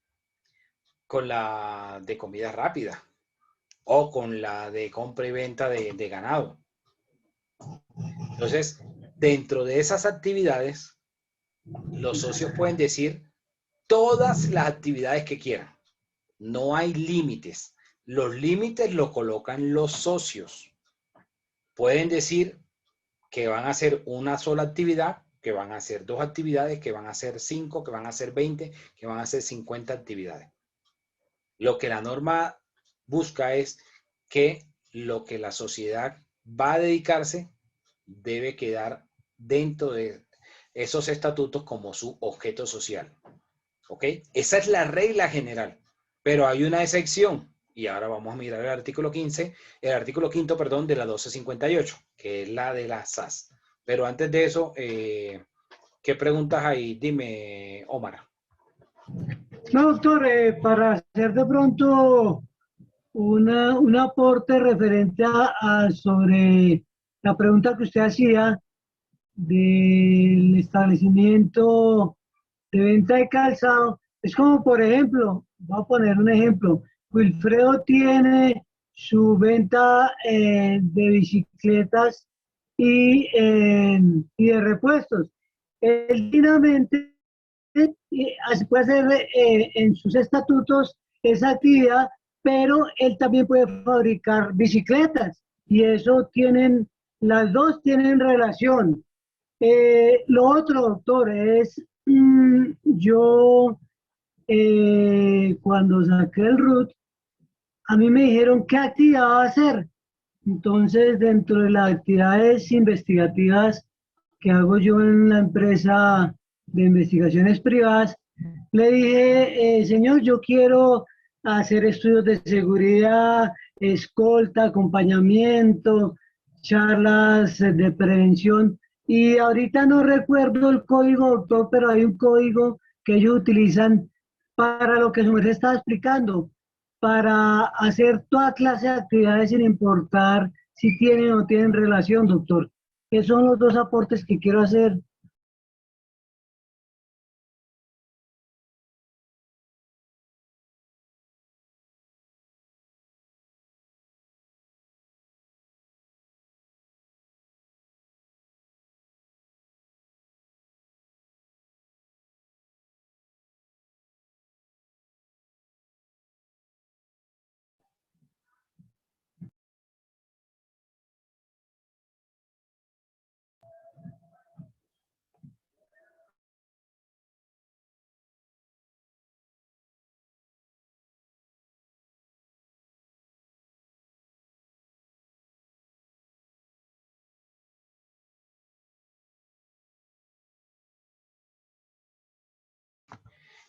la de comida rápida o con la de compra y venta de ganado. Entonces, dentro de esas actividades, los socios pueden decir todas las actividades que quieran. No hay límites. Los límites los colocan los socios. Pueden decir que van a hacer una sola actividad, que van a hacer 2 actividades, que van a hacer 5, que van a hacer 20, que van a hacer 50 actividades. Lo que la norma busca es que lo que la sociedad va a dedicarse debe quedar dentro de esos estatutos como su objeto social. ¿Ok? Esa es la regla general. Pero hay una excepción. Y ahora vamos a mirar el artículo 15, el artículo 5, perdón, de la 1258, que es la de las SAS. Pero antes de eso, ¿qué preguntas hay? Dime, Omar. No, doctor, para hacer de pronto un aporte referente sobre la pregunta que usted hacía del establecimiento de venta de calzado, es como, por ejemplo, voy a poner un ejemplo, Wilfredo tiene su venta de bicicletas y de repuestos. Él dignamente puede hacer en sus estatutos esa actividad, pero él también puede fabricar bicicletas y eso las dos tienen relación. Lo otro, doctor, es yo cuando saqué el RUT, a mí me dijeron qué actividad va a hacer. Entonces, dentro de las actividades investigativas que hago yo en la empresa de investigaciones privadas, le dije, señor, yo quiero hacer estudios de seguridad, escolta, acompañamiento, charlas de prevención. Y ahorita no recuerdo el código, doctor, pero hay un código que ellos utilizan para lo que su merced estaba explicando, para hacer toda clase de actividades sin importar si tienen o no tienen relación, doctor. Esos son los 2 aportes que quiero hacer.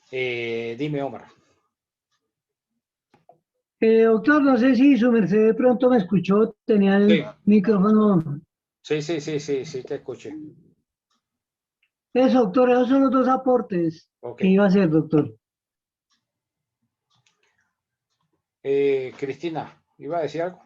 Dime, Omar. Doctor, no sé si su merced de pronto me escuchó, tenía el micrófono. Sí, te escuché. Eso, doctor, esos son los 2 aportes que iba a hacer, doctor. Cristina, ¿iba a decir algo?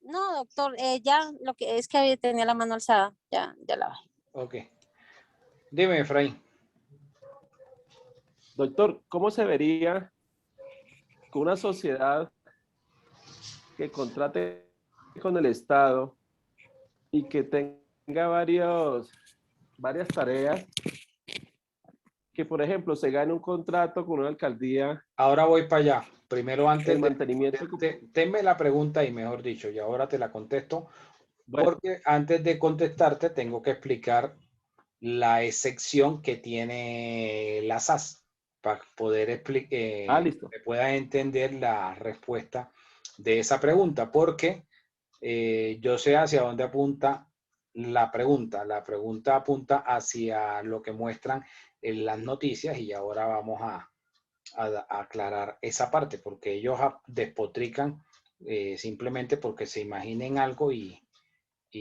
No, doctor, ya lo que es que tenía la mano alzada, ya la bajé. Ok. Dime, Efraín. Doctor, ¿cómo se vería que una sociedad que contrate con el Estado y que tenga varias tareas, que por ejemplo se gane un contrato con una alcaldía? Ahora voy para allá. Primero, antes el mantenimiento. Tenme la pregunta y mejor dicho, y ahora te la contesto Porque antes de contestarte tengo que explicar la excepción que tiene la SAS para poder listo. que puedas entender la respuesta de esa pregunta, porque yo sé hacia dónde apunta la pregunta. La pregunta apunta hacia lo que muestran en las noticias y ahora vamos a aclarar esa parte, porque ellos despotrican simplemente porque se imaginen algo y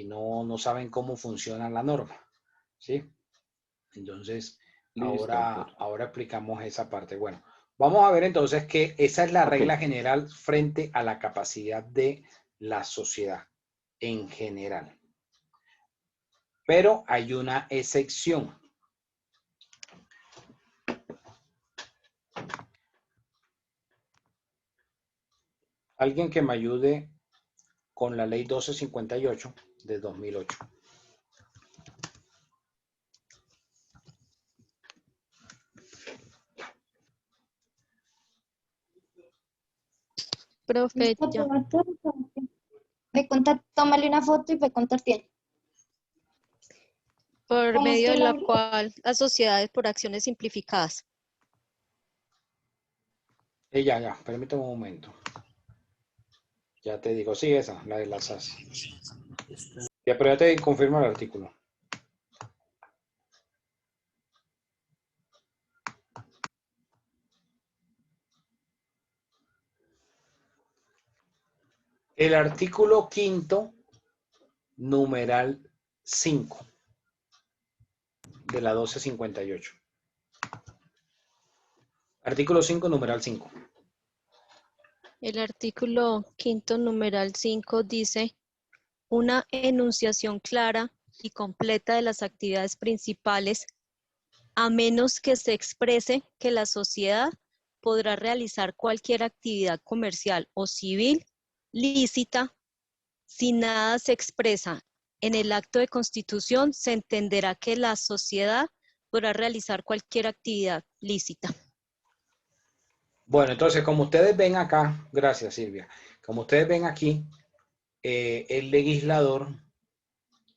no saben cómo funciona la norma, ¿sí? Entonces, Listo, doctor. ahora explicamos esa parte. Bueno, vamos a ver entonces que esa es la regla general frente a la capacidad de la sociedad en general. Pero hay una excepción. Alguien que me ayude con la ley 1258 de 2008. Profe, Listo, ya. tómale una foto y ve compartiendo. Por ¿Cómo es medio que de la... la cual las sociedades por acciones simplificadas. Ya, permítame un momento. Ya te digo, sí, esa, la de las SAS. Ya, pero ya te confirmo el artículo. El artículo 5º, numeral 5 de la 1258. Artículo 5, numeral 5. El artículo 5º, numeral 5 dice: una enunciación clara y completa de las actividades principales, a menos que se exprese que la sociedad podrá realizar cualquier actividad comercial o civil lícita. Si nada se expresa en el acto de constitución, se entenderá que la sociedad podrá realizar cualquier actividad lícita. Bueno, entonces, como ustedes ven acá, gracias Silvia, como ustedes ven aquí, el legislador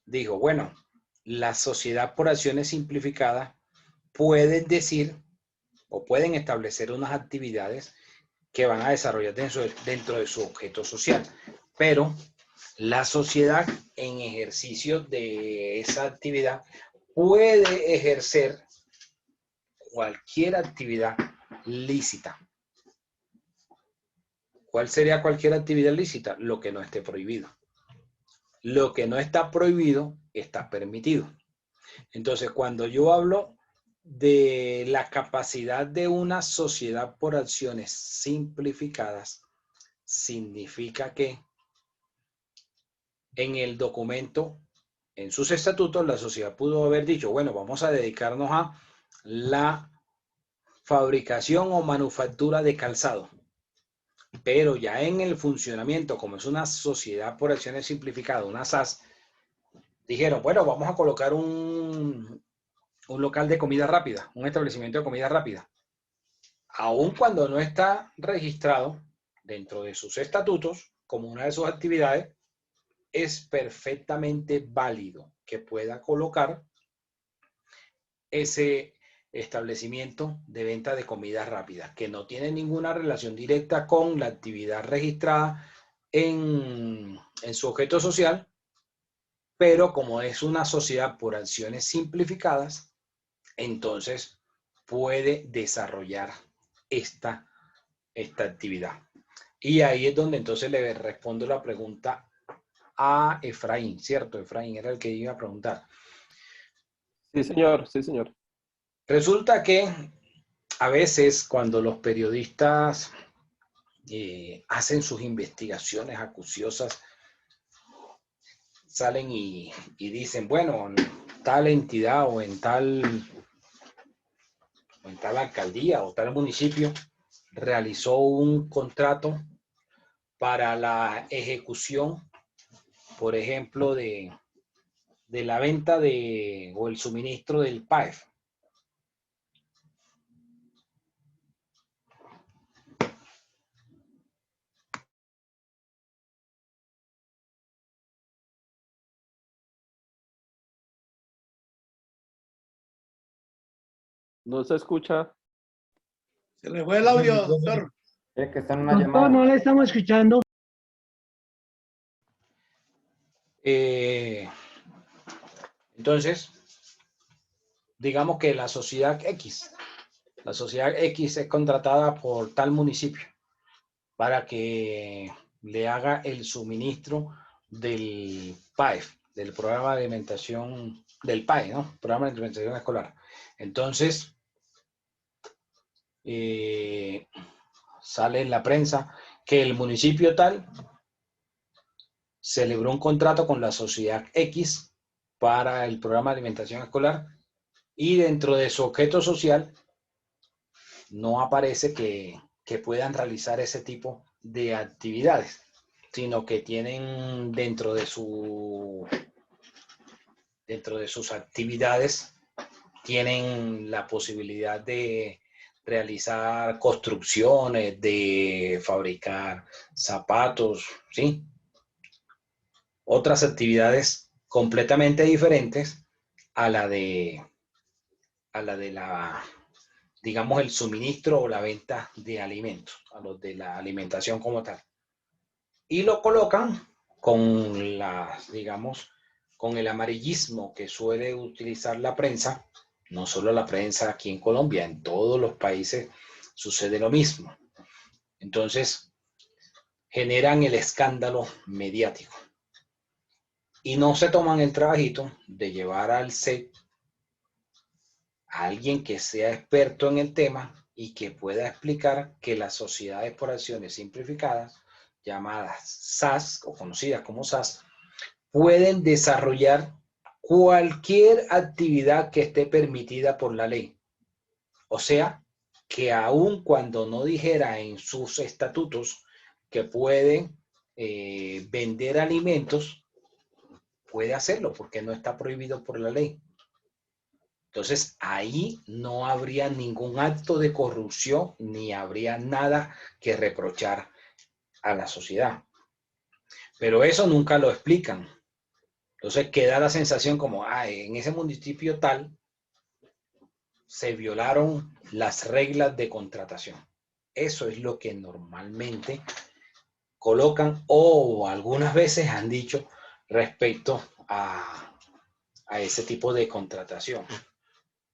dijo, bueno, la sociedad por acciones simplificadas pueden decir o pueden establecer unas actividades que van a desarrollar dentro de su objeto social, pero la sociedad en ejercicio de esa actividad puede ejercer cualquier actividad lícita. ¿Cuál sería cualquier actividad lícita? Lo que no esté prohibido. Lo que no está prohibido está permitido. Entonces, cuando yo hablo de la capacidad de una sociedad por acciones simplificadas, significa que en el documento, en sus estatutos, la sociedad pudo haber dicho, bueno, vamos a dedicarnos a la fabricación o manufactura de calzado. Pero ya en el funcionamiento, como es una sociedad por acciones simplificadas, una SAS, dijeron, bueno, vamos a colocar un local de comida rápida, un establecimiento de comida rápida. Aun cuando no está registrado dentro de sus estatutos como una de sus actividades, es perfectamente válido que pueda colocar ese establecimiento de venta de comida rápida, que no tiene ninguna relación directa con la actividad registrada en su objeto social, pero como es una sociedad por acciones simplificadas, entonces puede desarrollar esta actividad. Y ahí es donde entonces le respondo la pregunta a Efraín, ¿cierto? Efraín era el que iba a preguntar. Sí, señor, sí, señor. Resulta que a veces cuando los periodistas hacen sus investigaciones acuciosas, salen y dicen, bueno, en tal entidad o en tal alcaldía o tal municipio realizó un contrato para la ejecución, por ejemplo, de la venta o el suministro del PAEF. No se escucha. Se le fue el audio, doctor. Es que está en una Doctor, llamada. no le estamos escuchando. Entonces, digamos que la sociedad X es contratada por tal municipio para que le haga el suministro del PAEF, del programa de alimentación, del PAE, ¿no? Programa de alimentación escolar. Entonces, sale en la prensa que el municipio tal celebró un contrato con la sociedad X para el programa de alimentación escolar y dentro de su objeto social no aparece que puedan realizar ese tipo de actividades, sino que tienen dentro de sus actividades tienen la posibilidad de realizar construcciones, de fabricar zapatos, ¿sí? Otras actividades completamente diferentes a la de digamos, el suministro o la venta de alimentos, a los de la alimentación como tal. Y lo colocan con digamos, con el amarillismo que suele utilizar la prensa, no solo la prensa aquí en Colombia, en todos los países sucede lo mismo. Entonces, generan el escándalo mediático. Y no se toman el trabajito de llevar al set a alguien que sea experto en el tema y que pueda explicar que las sociedades por acciones simplificadas, llamadas SAS o conocidas como SAS, pueden desarrollar cualquier actividad que esté permitida por la ley. O sea, que aun cuando no dijera en sus estatutos que pueden vender alimentos, puede hacerlo porque no está prohibido por la ley. Entonces, ahí no habría ningún acto de corrupción ni habría nada que reprochar a la sociedad. Pero eso nunca lo explican. Entonces, queda la sensación como, en ese municipio tal se violaron las reglas de contratación. Eso es lo que normalmente colocan o algunas veces han dicho respecto a ese tipo de contratación.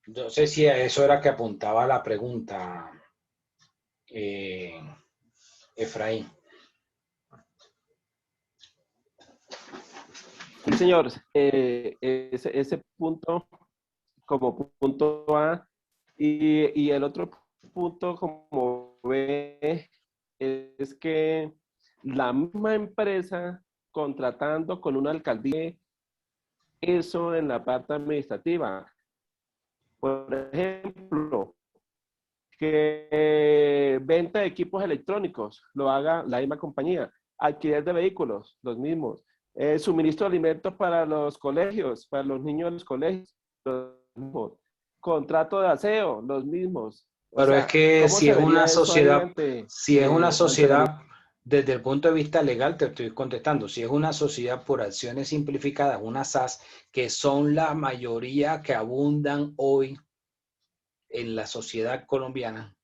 No sé si a eso era que apuntaba la pregunta, Efraín. Sí, señor. Ese punto como punto A y el otro punto como B es que la misma empresa contratando con una alcaldía eso en la parte administrativa. Por ejemplo, que venta de equipos electrónicos lo haga la misma compañía, alquiler de vehículos, los mismos, suministro de alimentos para los colegios, para los niños de los colegios, los mismos, contrato de aseo, los mismos. Pero es que si es una sociedad, desde el punto de vista legal te estoy contestando, si es una sociedad por acciones simplificadas, una SAS, que son la mayoría que abundan hoy en la sociedad colombiana,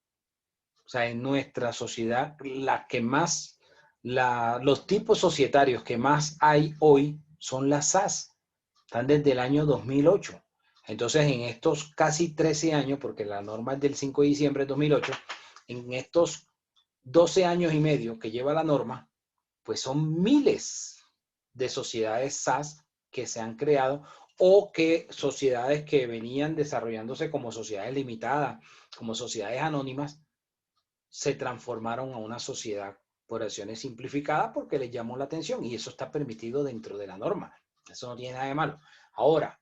o sea, en nuestra sociedad, la que más, los tipos societarios que más hay hoy son las SAS, están desde el año 2008. Entonces, en estos casi 13 años, porque la norma es del 5 de diciembre de 2008, en estos 12 años y medio que lleva la norma, pues son miles de sociedades SAS que se han creado o que sociedades que venían desarrollándose como sociedades limitadas, como sociedades anónimas, se transformaron a una sociedad por acciones simplificadas porque les llamó la atención y eso está permitido dentro de la norma. Eso no tiene nada de malo. Ahora,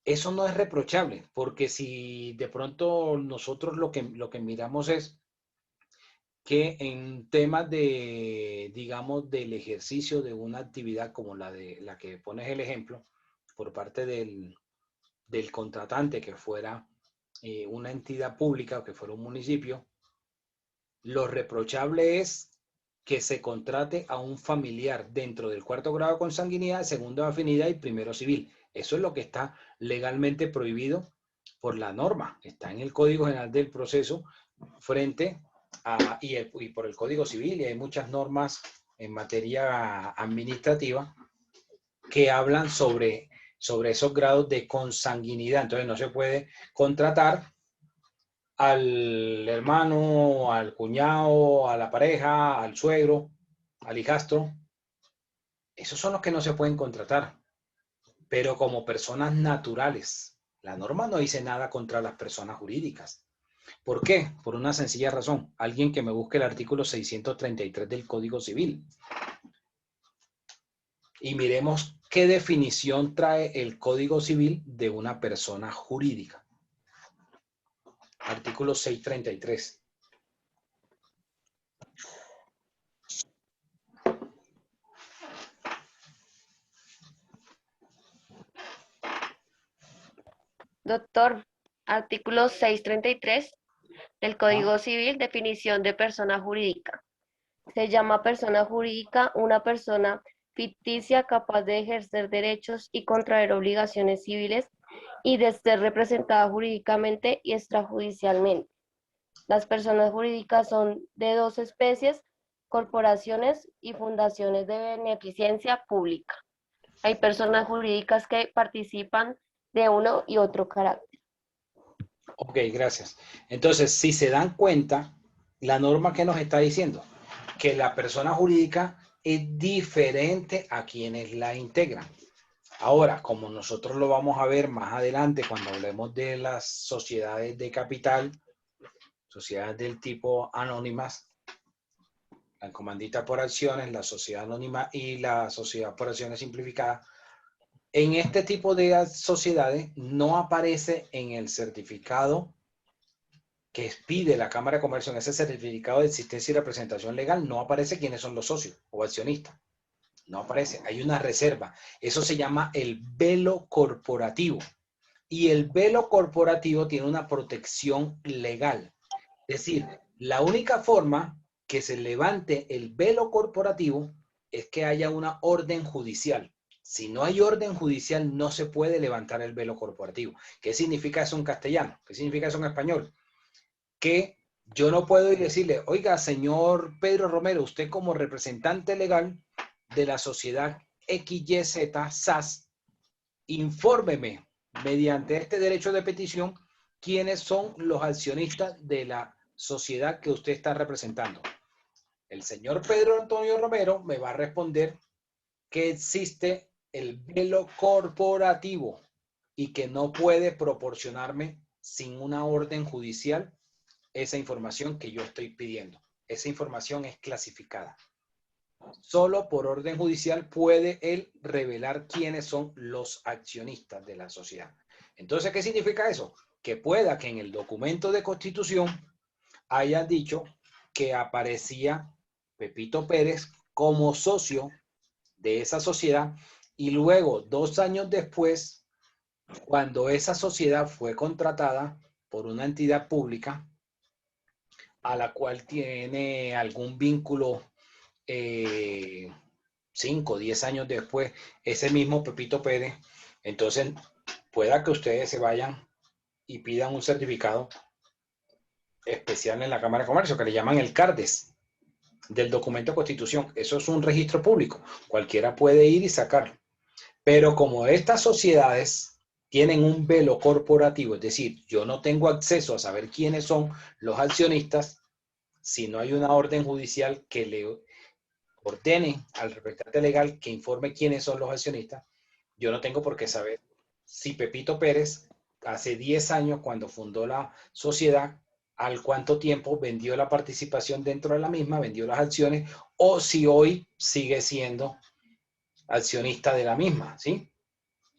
eso no es reprochable porque si de pronto nosotros lo que miramos es que en temas de, digamos, del ejercicio de una actividad como la que pones el ejemplo, por parte del contratante que fuera una entidad pública o que fuera un municipio, lo reprochable es que se contrate a un familiar dentro del 4º grado de consanguinidad, 2ª afinidad y 1º civil. Eso es lo que está legalmente prohibido por la norma, está en el Código General del Proceso frente a, y por el Código Civil, y hay muchas normas en materia administrativa que hablan sobre esos grados de consanguinidad. Entonces no se puede contratar al hermano, al cuñado, a la pareja, al suegro, al hijastro. Esos son los que no se pueden contratar, pero como personas naturales. La norma no dice nada contra las personas jurídicas. ¿Por qué? Por una sencilla razón. Alguien que me busque el artículo 633 del Código Civil. Y miremos qué definición trae el Código Civil de una persona jurídica. Artículo 633. Doctor, artículo 633 del Código Civil, definición de persona jurídica. Se llama persona jurídica una persona ficticia capaz de ejercer derechos y contraer obligaciones civiles y de ser representada jurídicamente y extrajudicialmente. Las personas jurídicas son de dos especies: corporaciones y fundaciones de beneficencia pública. Hay personas jurídicas que participan de uno y otro carácter. Ok, gracias. Entonces, si se dan cuenta, la norma que nos está diciendo que la persona jurídica es diferente a quienes la integran. Ahora, como nosotros lo vamos a ver más adelante cuando hablemos de las sociedades de capital, sociedades del tipo anónimas, la comandita por acciones, la sociedad anónima y la sociedad por acciones simplificada, en este tipo de sociedades no aparece en el certificado que pide la Cámara de Comercio, en ese certificado de existencia y representación legal, no aparece quiénes son los socios o accionistas. No aparece, hay una reserva. Eso se llama el velo corporativo. Y el velo corporativo tiene una protección legal. Es decir, la única forma que se levante el velo corporativo es que haya una orden judicial. Si no hay orden judicial, no se puede levantar el velo corporativo. ¿Qué significa eso en castellano? ¿Qué significa eso en español? Que yo no puedo ir y decirle, oiga, señor Pedro Romero, usted como representante legal de la sociedad XYZ SAS, infórmeme mediante este derecho de petición quiénes son los accionistas de la sociedad que usted está representando. El señor Pedro Antonio Romero me va a responder que existe el velo corporativo y que no puede proporcionarme sin una orden judicial esa información que yo estoy pidiendo. Esa información es clasificada. Solo por orden judicial puede él revelar quiénes son los accionistas de la sociedad. Entonces, ¿qué significa eso? Que pueda que en el documento de constitución haya dicho que aparecía Pepito Pérez como socio de esa sociedad y luego 2 años después, cuando esa sociedad fue contratada por una entidad pública a la cual tiene algún vínculo 5 o 10 años después, ese mismo Pepito Pérez, entonces pueda que ustedes se vayan y pidan un certificado especial en la Cámara de Comercio que le llaman el CARDES del documento de constitución. Eso es un registro público, cualquiera puede ir y sacarlo. Pero como estas sociedades tienen un velo corporativo, es decir, yo no tengo acceso a saber quiénes son los accionistas si no hay una orden judicial que le ordene al representante legal que informe quiénes son los accionistas, yo no tengo por qué saber si Pepito Pérez hace 10 años cuando fundó la sociedad, al cuánto tiempo vendió la participación dentro de la misma, vendió las acciones, o si hoy sigue siendo accionista de la misma, ¿sí?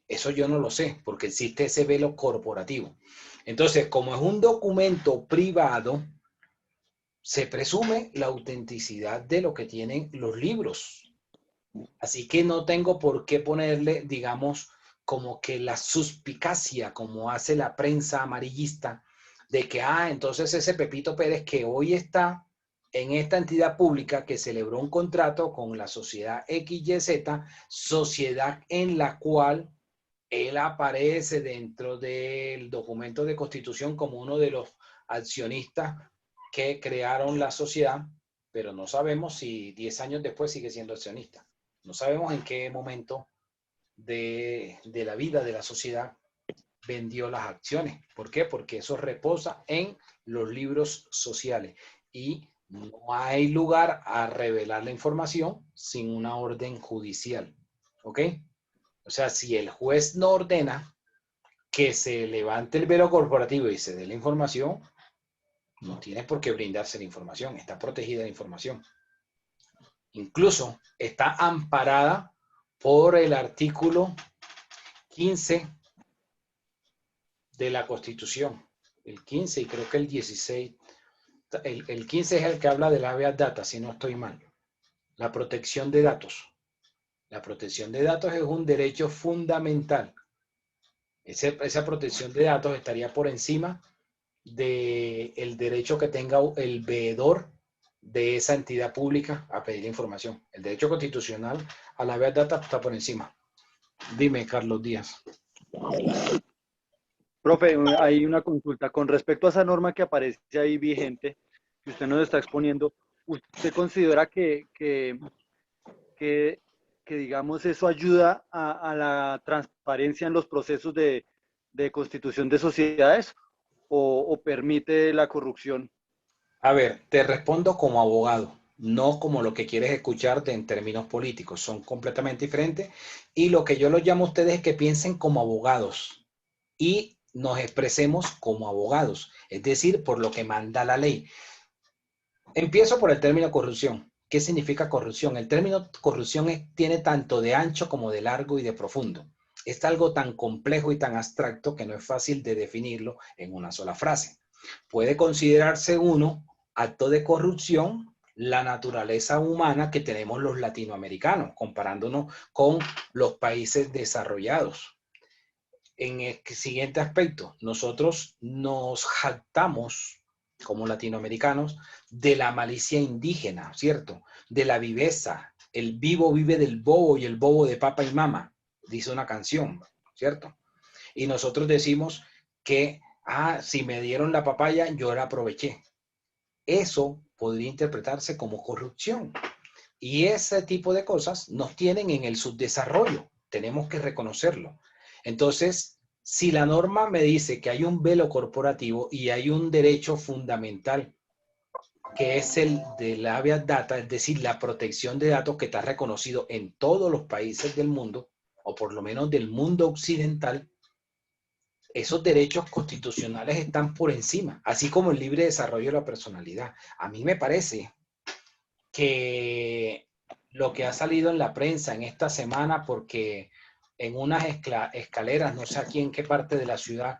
Eso yo no lo sé, porque existe ese velo corporativo. Entonces, como es un documento privado, se presume la autenticidad de lo que tienen los libros. Así que no tengo por qué ponerle, digamos, como que la suspicacia, como hace la prensa amarillista, de que, entonces ese Pepito Pérez que hoy está en esta entidad pública que celebró un contrato con la sociedad XYZ, sociedad en la cual él aparece dentro del documento de constitución como uno de los accionistas que crearon la sociedad, pero no sabemos si 10 años después sigue siendo accionista. No sabemos en qué momento de la vida de la sociedad vendió las acciones. ¿Por qué? Porque eso reposa en los libros sociales y no hay lugar a revelar la información sin una orden judicial. ¿Ok? O sea, si el juez no ordena que se levante el velo corporativo y se dé la información, no tiene por qué brindarse la información. Está protegida la información. Incluso está amparada por el artículo 15 de la Constitución. El 15 y creo que el 16. El 15 es el que habla de la habeas data, si no estoy mal. La protección de datos. La protección de datos es un derecho fundamental. Esa protección de datos estaría por encima del derecho que tenga el veedor de esa entidad pública a pedir información. El derecho constitucional a la habeas data está por encima. Dime, Carlos Díaz. Profe, hay una consulta. Con respecto a esa norma que aparece ahí vigente, que usted nos está exponiendo, ¿usted considera que digamos, eso ayuda a la transparencia en los procesos de constitución de sociedades o permite la corrupción? A ver, te respondo como abogado, no como lo que quieres escucharte en términos políticos. Son completamente diferentes y lo que yo los llamo a ustedes es que piensen como abogados y nos expresemos como abogados, es decir, por lo que manda la ley. Empiezo por el término corrupción. ¿Qué significa corrupción? El término corrupción tiene tanto de ancho como de largo y de profundo. Es algo tan complejo y tan abstracto que no es fácil de definirlo en una sola frase. Puede considerarse uno acto de corrupción la naturaleza humana que tenemos los latinoamericanos, comparándonos con los países desarrollados. En el siguiente aspecto, nosotros nos jactamos como latinoamericanos de la malicia indígena, ¿cierto? De la viveza. El vivo vive del bobo y el bobo de papa y mama, dice una canción, ¿cierto? Y nosotros decimos que, si me dieron la papaya, yo la aproveché. Eso podría interpretarse como corrupción. Y ese tipo de cosas nos tienen en el subdesarrollo. Tenemos que reconocerlo. Entonces, si la norma me dice que hay un velo corporativo y hay un derecho fundamental que es el de la habeas data, es decir, la protección de datos que está reconocido en todos los países del mundo, o por lo menos del mundo occidental, esos derechos constitucionales están por encima, así como el libre desarrollo de la personalidad. A mí me parece que lo que ha salido en la prensa en esta semana, porque en unas escaleras, no sé aquí en qué parte de la ciudad,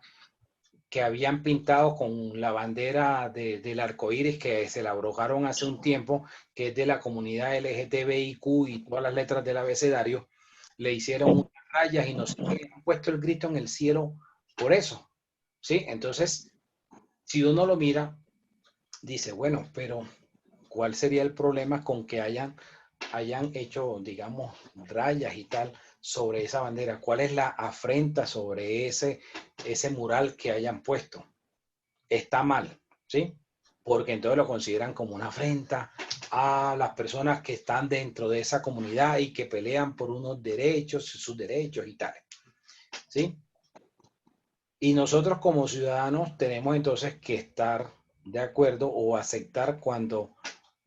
que habían pintado con la bandera del arco iris que se la abrogaron hace un tiempo, que es de la comunidad LGTBIQ y todas las letras del abecedario, le hicieron unas rayas y no sé qué, han puesto el grito en el cielo por eso, ¿sí? Entonces, si uno lo mira, dice, bueno, pero ¿cuál sería el problema con que hayan hecho, digamos, rayas y tal sobre esa bandera? ¿Cuál es la afrenta sobre ese mural que hayan puesto? Está mal, ¿sí? Porque entonces lo consideran como una afrenta a las personas que están dentro de esa comunidad y que pelean por unos derechos, sus derechos y tal, ¿sí? Y nosotros como ciudadanos tenemos entonces que estar de acuerdo o aceptar cuando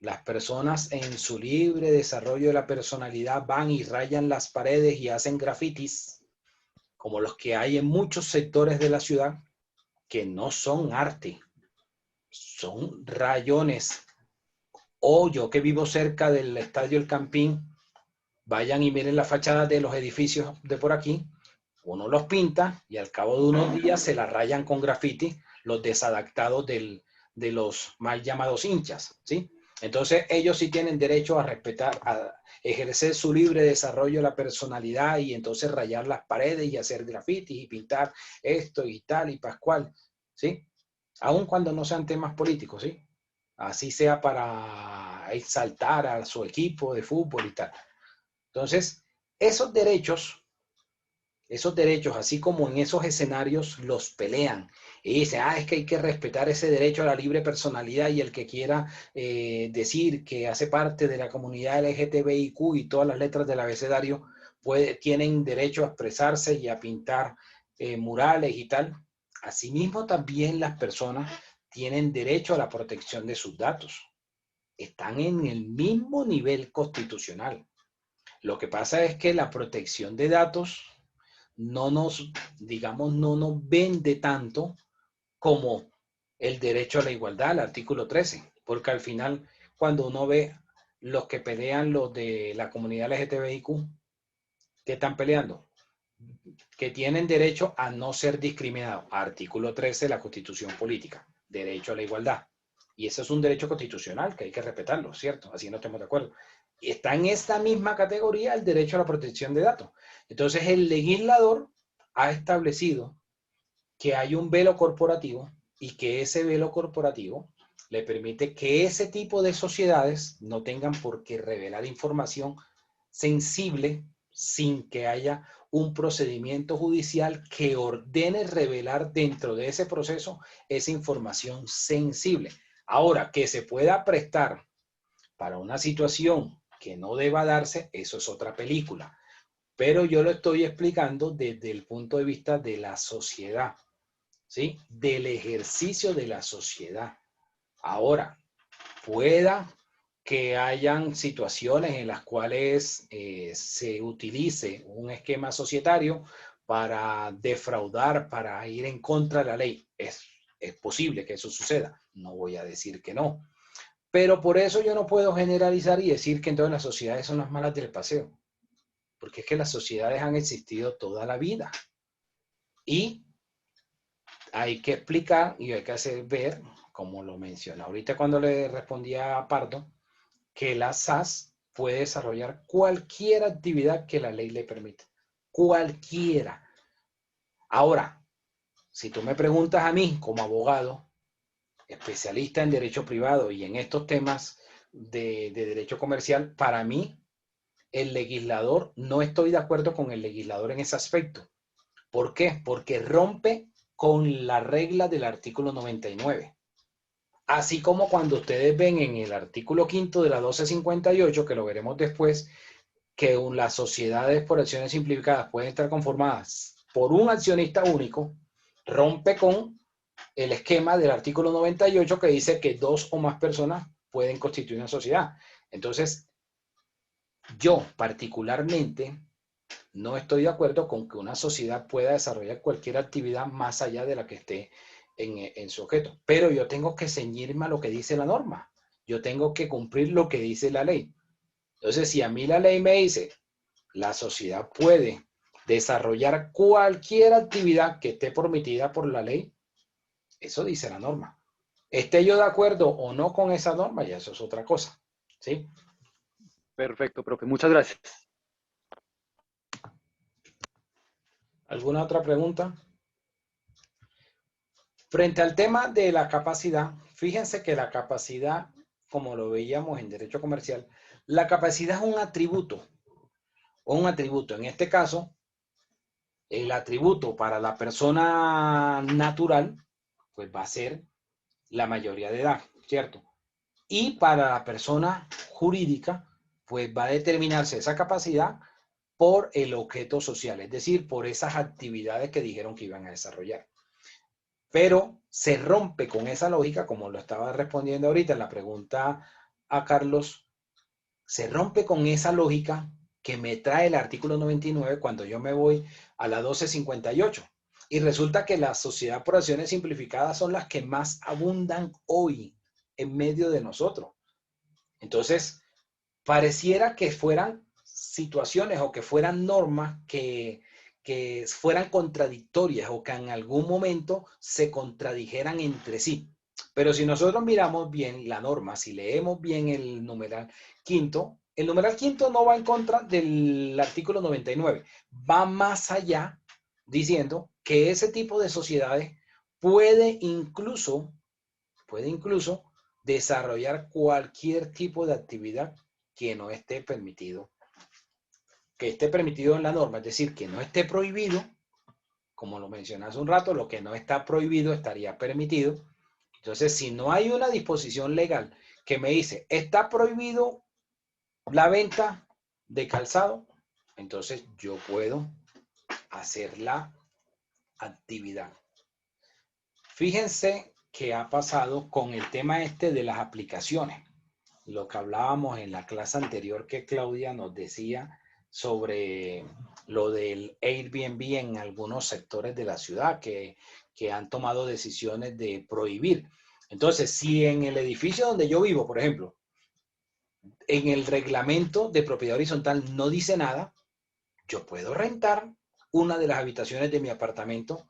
las personas en su libre desarrollo de la personalidad van y rayan las paredes y hacen grafitis, como los que hay en muchos sectores de la ciudad, que no son arte, son rayones. O yo que vivo cerca del Estadio El Campín, vayan y miren las fachadas de los edificios de por aquí, uno los pinta y al cabo de unos días se las rayan con grafiti los desadaptados de los mal llamados hinchas, ¿sí? Entonces ellos sí tienen derecho a respetar, a ejercer su libre desarrollo de la personalidad y entonces rayar las paredes y hacer grafitis y pintar esto y tal y pascual, ¿sí? Aun cuando no sean temas políticos, ¿sí? Así sea para exaltar a su equipo de fútbol y tal. Entonces, esos derechos Esos derechos, así como en esos escenarios los pelean y dicen, es que hay que respetar ese derecho a la libre personalidad y el que quiera decir que hace parte de la comunidad LGTBIQ y todas las letras del abecedario, tienen derecho a expresarse y a pintar murales y tal. Asimismo, también las personas tienen derecho a la protección de sus datos. Están en el mismo nivel constitucional. Lo que pasa es que la protección de datos no nos vende tanto como el derecho a la igualdad, el artículo 13, porque al final, cuando uno ve los que pelean, los de la comunidad LGTBIQ, ¿qué están peleando? Que tienen derecho a no ser discriminados. Artículo 13 de la Constitución Política, derecho a la igualdad. Y ese es un derecho constitucional que hay que respetarlo, ¿cierto? Así no estamos de acuerdo. Y está en esta misma categoría el derecho a la protección de datos. Entonces, el legislador ha establecido que hay un velo corporativo y que ese velo corporativo le permite que ese tipo de sociedades no tengan por qué revelar información sensible sin que haya un procedimiento judicial que ordene revelar dentro de ese proceso esa información sensible. Ahora, que se pueda prestar para una situación que no deba darse, eso es otra película. Pero yo lo estoy explicando desde el punto de vista de la sociedad, ¿sí? Del ejercicio de la sociedad. Ahora, pueda que hayan situaciones en las cuales se utilice un esquema societario para defraudar, para ir en contra de la ley. Es posible que eso suceda. No voy a decir que no. Pero por eso yo no puedo generalizar y decir que entonces las sociedades son las malas del paseo. Porque es que las sociedades han existido toda la vida. Y hay que explicar y hay que hacer ver, como lo mencioné ahorita cuando le respondía a Pardo, que la SAS puede desarrollar cualquier actividad que la ley le permita. Cualquiera. Ahora, si tú me preguntas a mí como abogado, especialista en derecho privado y en estos temas de derecho comercial, para mí, el legislador, no estoy de acuerdo con el legislador en ese aspecto. ¿Por qué? Porque rompe con la regla del artículo 99. Así como cuando ustedes ven en el artículo 5 de la 1258, que lo veremos después, que las sociedades por acciones simplificadas pueden estar conformadas por un accionista único, rompe con el esquema del artículo 98 que dice que 2 o más personas pueden constituir una sociedad. Entonces, yo particularmente no estoy de acuerdo con que una sociedad pueda desarrollar cualquier actividad más allá de la que esté en su objeto. Pero yo tengo que ceñirme a lo que dice la norma. Yo tengo que cumplir lo que dice la ley. Entonces, si a mí la ley me dice, la sociedad puede desarrollar cualquier actividad que esté permitida por la ley, eso dice la norma. Esté yo de acuerdo o no con esa norma, ya eso es otra cosa. ¿Sí? Perfecto, profe. Muchas gracias. ¿Alguna otra pregunta? Frente al tema de la capacidad, fíjense que la capacidad, como lo veíamos en derecho comercial, la capacidad es un atributo. O un atributo. En este caso, el atributo para la persona natural, pues va a ser la mayoría de edad, ¿cierto? Y para la persona jurídica, pues va a determinarse esa capacidad por el objeto social, es decir, por esas actividades que dijeron que iban a desarrollar. Pero se rompe con esa lógica, como lo estaba respondiendo ahorita en la pregunta a Carlos, se rompe con esa lógica que me trae el artículo 99 cuando yo me voy a la 1258. Y resulta que las sociedades por acciones simplificadas son las que más abundan hoy en medio de nosotros. Entonces, pareciera que fueran situaciones o que fueran normas que fueran contradictorias o que en algún momento se contradijeran entre sí. Pero si nosotros miramos bien la norma, si leemos bien el numeral quinto, el numeral quinto no va en contra del artículo 99, va más allá diciendo que ese tipo de sociedades puede incluso desarrollar cualquier tipo de actividad que no esté permitido que esté permitido en la norma, es decir, que no esté prohibido, como lo mencioné hace un rato, lo que no está prohibido estaría permitido. Entonces, si no hay una disposición legal que me dice, está prohibido la venta de calzado, entonces yo puedo hacer la actividad. Fíjense qué ha pasado con el tema este de las aplicaciones. Lo que hablábamos en la clase anterior que Claudia nos decía sobre lo del Airbnb en algunos sectores de la ciudad que han tomado decisiones de prohibir. Entonces, si en el edificio donde yo vivo, por ejemplo, en el reglamento de propiedad horizontal no dice nada, yo puedo rentar una de las habitaciones de mi apartamento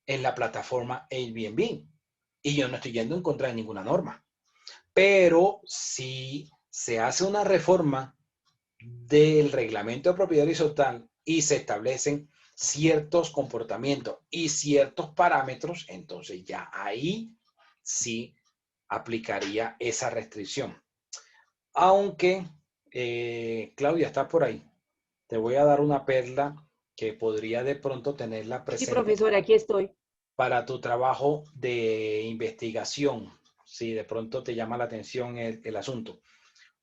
en la plataforma Airbnb y yo no estoy yendo en contra de ninguna norma. Pero si se hace una reforma del reglamento de propiedad horizontal y se establecen ciertos comportamientos y ciertos parámetros, entonces ya ahí sí aplicaría esa restricción. Aunque, Claudia está por ahí, te voy a dar una perla que podría de pronto tenerla presente. Sí, profesor, aquí estoy. Para tu trabajo de investigación, si de pronto te llama la atención el asunto.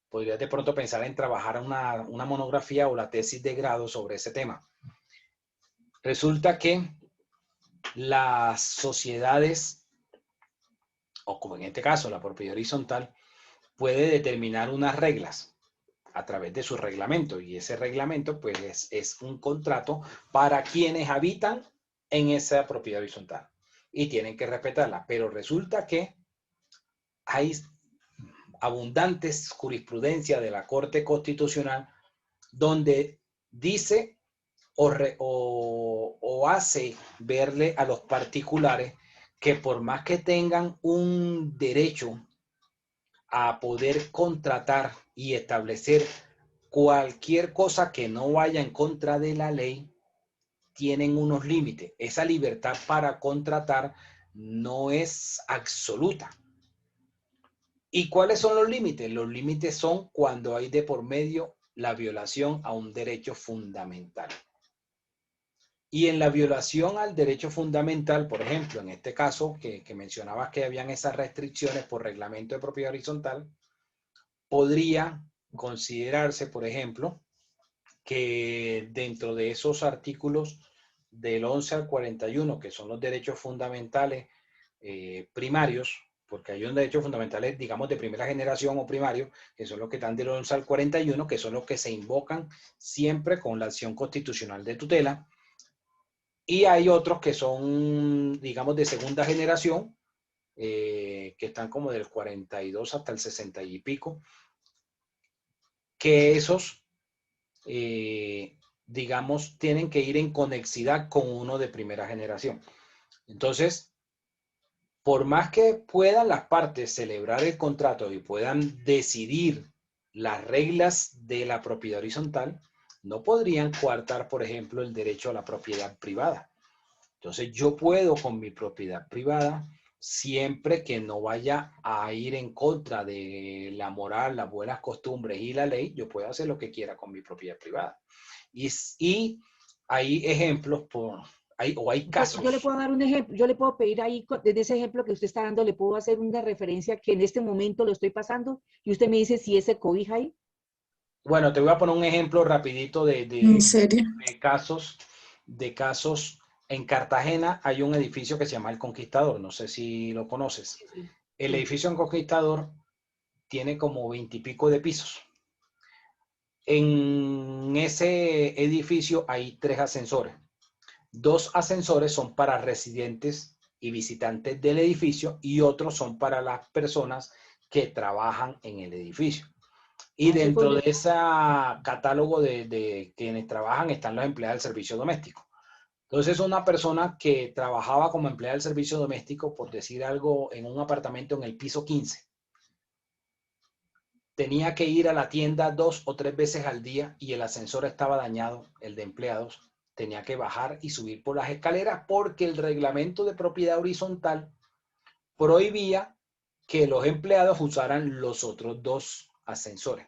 Podrías de pronto pensar en trabajar una monografía o la tesis de grado sobre ese tema. Resulta que las sociedades, o como en este caso la propiedad horizontal, puede determinar unas reglas a través de su reglamento, y ese reglamento pues es un contrato para quienes habitan en esa propiedad horizontal y tienen que respetarla. Pero resulta que hay abundantes jurisprudencia de la Corte Constitucional donde dice o hace verle a los particulares que por más que tengan un derecho a poder contratar y establecer cualquier cosa que no vaya en contra de la ley, tienen unos límites. Esa libertad para contratar no es absoluta. ¿Y cuáles son los límites? Los límites son cuando hay de por medio la violación a un derecho fundamental. Y en la violación al derecho fundamental, por ejemplo, en este caso que mencionabas que habían esas restricciones por reglamento de propiedad horizontal, podría considerarse, por ejemplo, que dentro de esos artículos del 11 al 41, que son los derechos fundamentales primarios, porque hay un derecho fundamental, digamos, de primera generación o primario, que son los que están del 11 al 41, que son los que se invocan siempre con la acción constitucional de tutela. Y hay otros que son, digamos, de segunda generación, que están como del 42 hasta el 60 y pico, que esos, digamos, tienen que ir en conexidad con uno de primera generación. Entonces, por más que puedan las partes celebrar el contrato y puedan decidir las reglas de la propiedad horizontal, no podrían coartar, por ejemplo, el derecho a la propiedad privada. Entonces, yo puedo con mi propiedad privada, siempre que no vaya a ir en contra de la moral, las buenas costumbres y la ley, yo puedo hacer lo que quiera con mi propiedad privada. Y hay ejemplos hay casos. Yo le puedo dar un ejemplo, yo le puedo pedir ahí, en ese ejemplo que usted está dando, le puedo hacer una referencia que en este momento lo estoy pasando y usted me dice si ese cobija ahí. Bueno, te voy a poner un ejemplo rapidito ¿En serio? de casos. En Cartagena hay un edificio que se llama El Conquistador, no sé si lo conoces. El edificio en Conquistador tiene como 20 y pico de pisos. En ese edificio hay 3 ascensores. 2 ascensores son para residentes y visitantes del edificio y otros son para las personas que trabajan en el edificio. Y dentro de ese catálogo de quienes trabajan están los empleados del servicio doméstico. Entonces, una persona que trabajaba como empleada del servicio doméstico, por decir algo, en un apartamento en el piso 15, tenía que ir a la tienda 2 o 3 veces al día y el ascensor estaba dañado, el de empleados. Tenía que bajar y subir por las escaleras porque el reglamento de propiedad horizontal prohibía que los empleados usaran los otros 2 ascensores.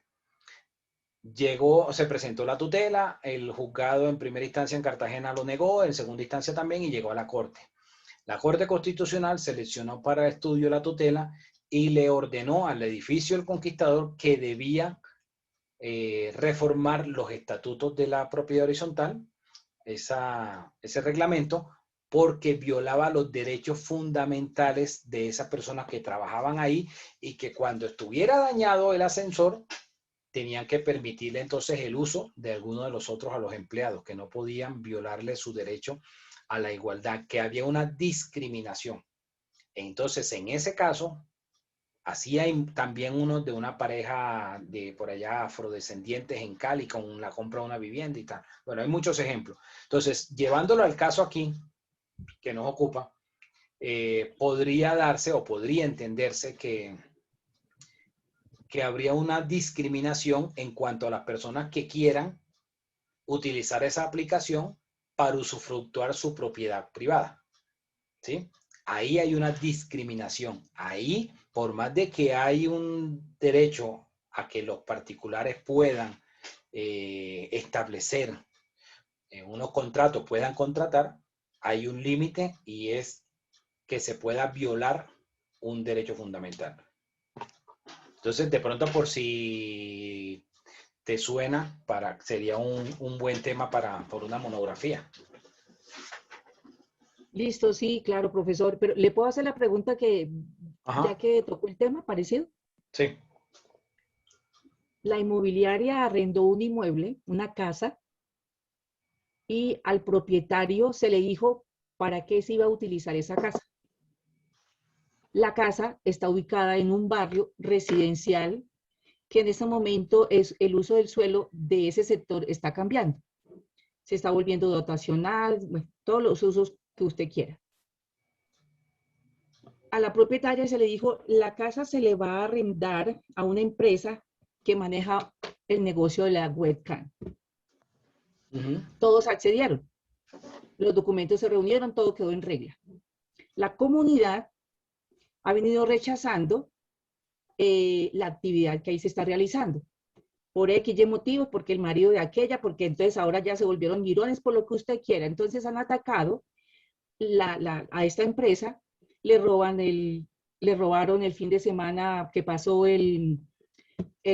se presentó la tutela, el juzgado en primera instancia en Cartagena lo negó, en segunda instancia también, y llegó a la Corte. La Corte Constitucional seleccionó para estudio la tutela y le ordenó al edificio El Conquistador que debía reformar los estatutos de la propiedad horizontal, ese reglamento, porque violaba los derechos fundamentales de esas personas que trabajaban ahí y que cuando estuviera dañado el ascensor, tenían que permitirle entonces el uso de alguno de los otros a los empleados, que no podían violarle su derecho a la igualdad, que había una discriminación. Entonces, en ese caso, así hay también uno de una pareja de por allá afrodescendientes en Cali con la compra de una vivienda y tal. Bueno, hay muchos ejemplos. Entonces, llevándolo al caso aquí, que nos ocupa, podría darse o podría entenderse que habría una discriminación en cuanto a las personas que quieran utilizar esa aplicación para usufructuar su propiedad privada. ¿Sí? Ahí hay una discriminación. Ahí, por más de que hay un derecho a que los particulares puedan establecer unos contratos, puedan contratar, hay un límite y es que se pueda violar un derecho fundamental. Entonces, de pronto, por si te suena, sería un buen tema por una monografía. Listo, sí, claro, profesor. Pero ¿le puedo hacer la pregunta ya que tocó el tema parecido? Sí. La inmobiliaria arrendó un inmueble, una casa, y al propietario se le dijo para qué se iba a utilizar esa casa. La casa está ubicada en un barrio residencial que en ese momento el uso del suelo de ese sector está cambiando. Se está volviendo dotacional, bueno, todos los usos que usted quiera. A la propietaria se le dijo, la casa se le va a arrendar a una empresa que maneja el negocio de la webcam. Todos accedieron. Los documentos se reunieron, todo quedó en regla. La comunidad ha venido rechazando la actividad que ahí se está realizando. Por X motivos, porque el marido de aquella, porque entonces ahora ya se volvieron mirones, por lo que usted quiera. Entonces han atacado a esta empresa, le robaron el fin de semana que pasó el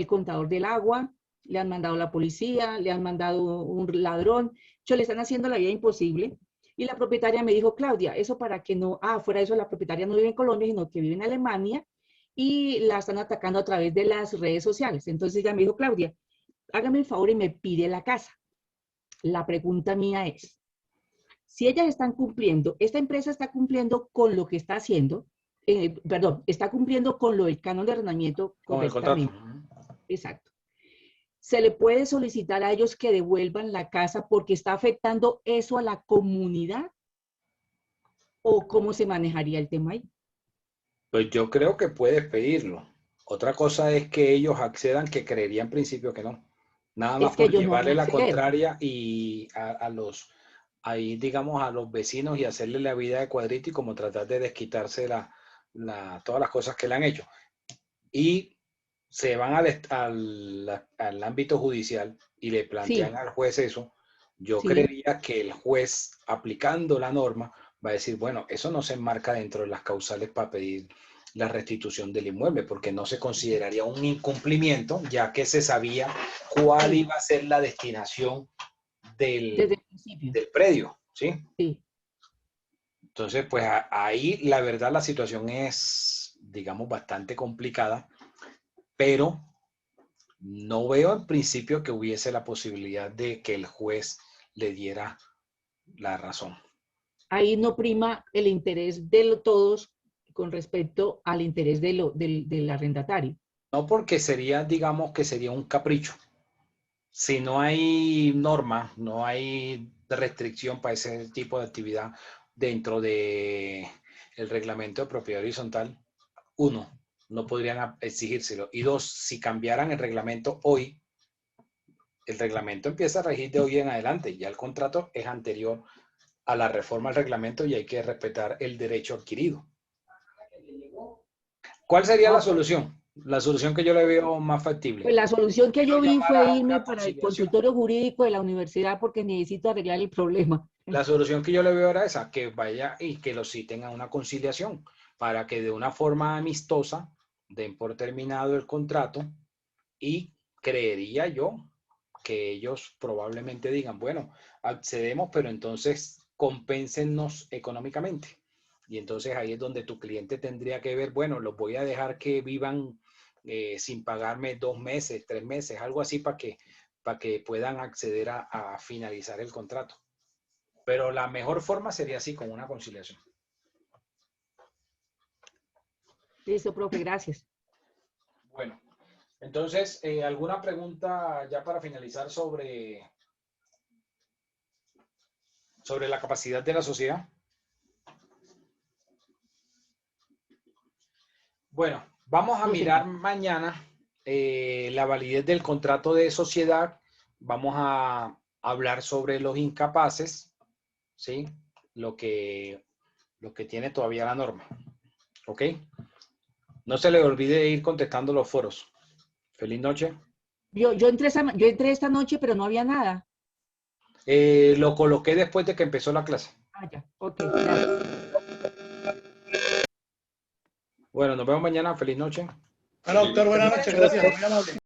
contador del agua, le han mandado la policía, le han mandado un ladrón, le están haciendo la vida imposible. Y la propietaria me dijo, Claudia, eso para que no, fuera de eso, la propietaria no vive en Colombia, sino que vive en Alemania y la están atacando a través de las redes sociales. Entonces ella me dijo, Claudia, hágame el favor y me pide la casa. La pregunta mía es, si ellas están cumpliendo, esta empresa está cumpliendo con lo que está haciendo, está cumpliendo con lo del canon de arrendamiento correctamente. Exacto. ¿Se le puede solicitar a ellos que devuelvan la casa porque está afectando eso a la comunidad? ¿O cómo se manejaría el tema ahí? Pues yo creo que puedes pedirlo. Otra cosa es que ellos accedan, que creería en principio que no. Nada más por llevarle la contraria y ahí digamos a los vecinos y hacerle la vida de cuadrito y como tratar de desquitarse todas las cosas que le han hecho. Y se van al ámbito judicial y le plantean al juez eso. Yo creería que el juez, aplicando la norma, va a decir, bueno, eso no se enmarca dentro de las causales para pedir la restitución del inmueble, porque no se consideraría un incumplimiento, ya que se sabía cuál iba a ser la destinación del predio, ¿sí? Sí. Entonces, pues ahí la verdad la situación es, digamos, bastante complicada, pero no veo en principio que hubiese la posibilidad de que el juez le diera la razón. Ahí no prima el interés de todos con respecto al interés del arrendatario. No, porque sería, digamos que sería un capricho. Si no hay norma, no hay restricción para ese tipo de actividad dentro del reglamento de propiedad horizontal, uno, no podrían exigírselo. Y dos, si cambiaran el reglamento hoy, el reglamento empieza a regir de hoy en adelante. Ya el contrato es anterior a la reforma del reglamento y hay que respetar el derecho adquirido. ¿Cuál sería la solución? La solución que yo le veo más factible. Pues la solución que yo vi Llamar fue a irme una para el conciliación. consultorio jurídico de la universidad porque necesito arreglar el problema. La solución que yo le veo era esa, que vaya y que los citen a una conciliación para que de una forma amistosa den por terminado el contrato y creería yo que ellos probablemente digan, bueno, accedemos, pero entonces compénsennos económicamente. Y entonces ahí es donde tu cliente tendría que ver, bueno, los voy a dejar que vivan sin pagarme 2 meses, 3 meses, algo así para que puedan acceder a finalizar el contrato. Pero la mejor forma sería así, con una conciliación. Listo, profe, gracias. Bueno, entonces, ¿alguna pregunta ya para finalizar sobre la capacidad de la sociedad? Bueno, vamos a mirar mañana la validez del contrato de sociedad. Vamos a hablar sobre los incapaces, ¿sí? Lo que tiene todavía la norma. ¿Ok? No se le olvide ir contestando los foros. Feliz noche. Yo entré esta noche, pero no había nada. Lo coloqué después de que empezó la clase. Ah, ya. Ok, gracias. Bueno, nos vemos mañana. Feliz noche. Bueno, doctor, buenas noches. Gracias. Muy amable.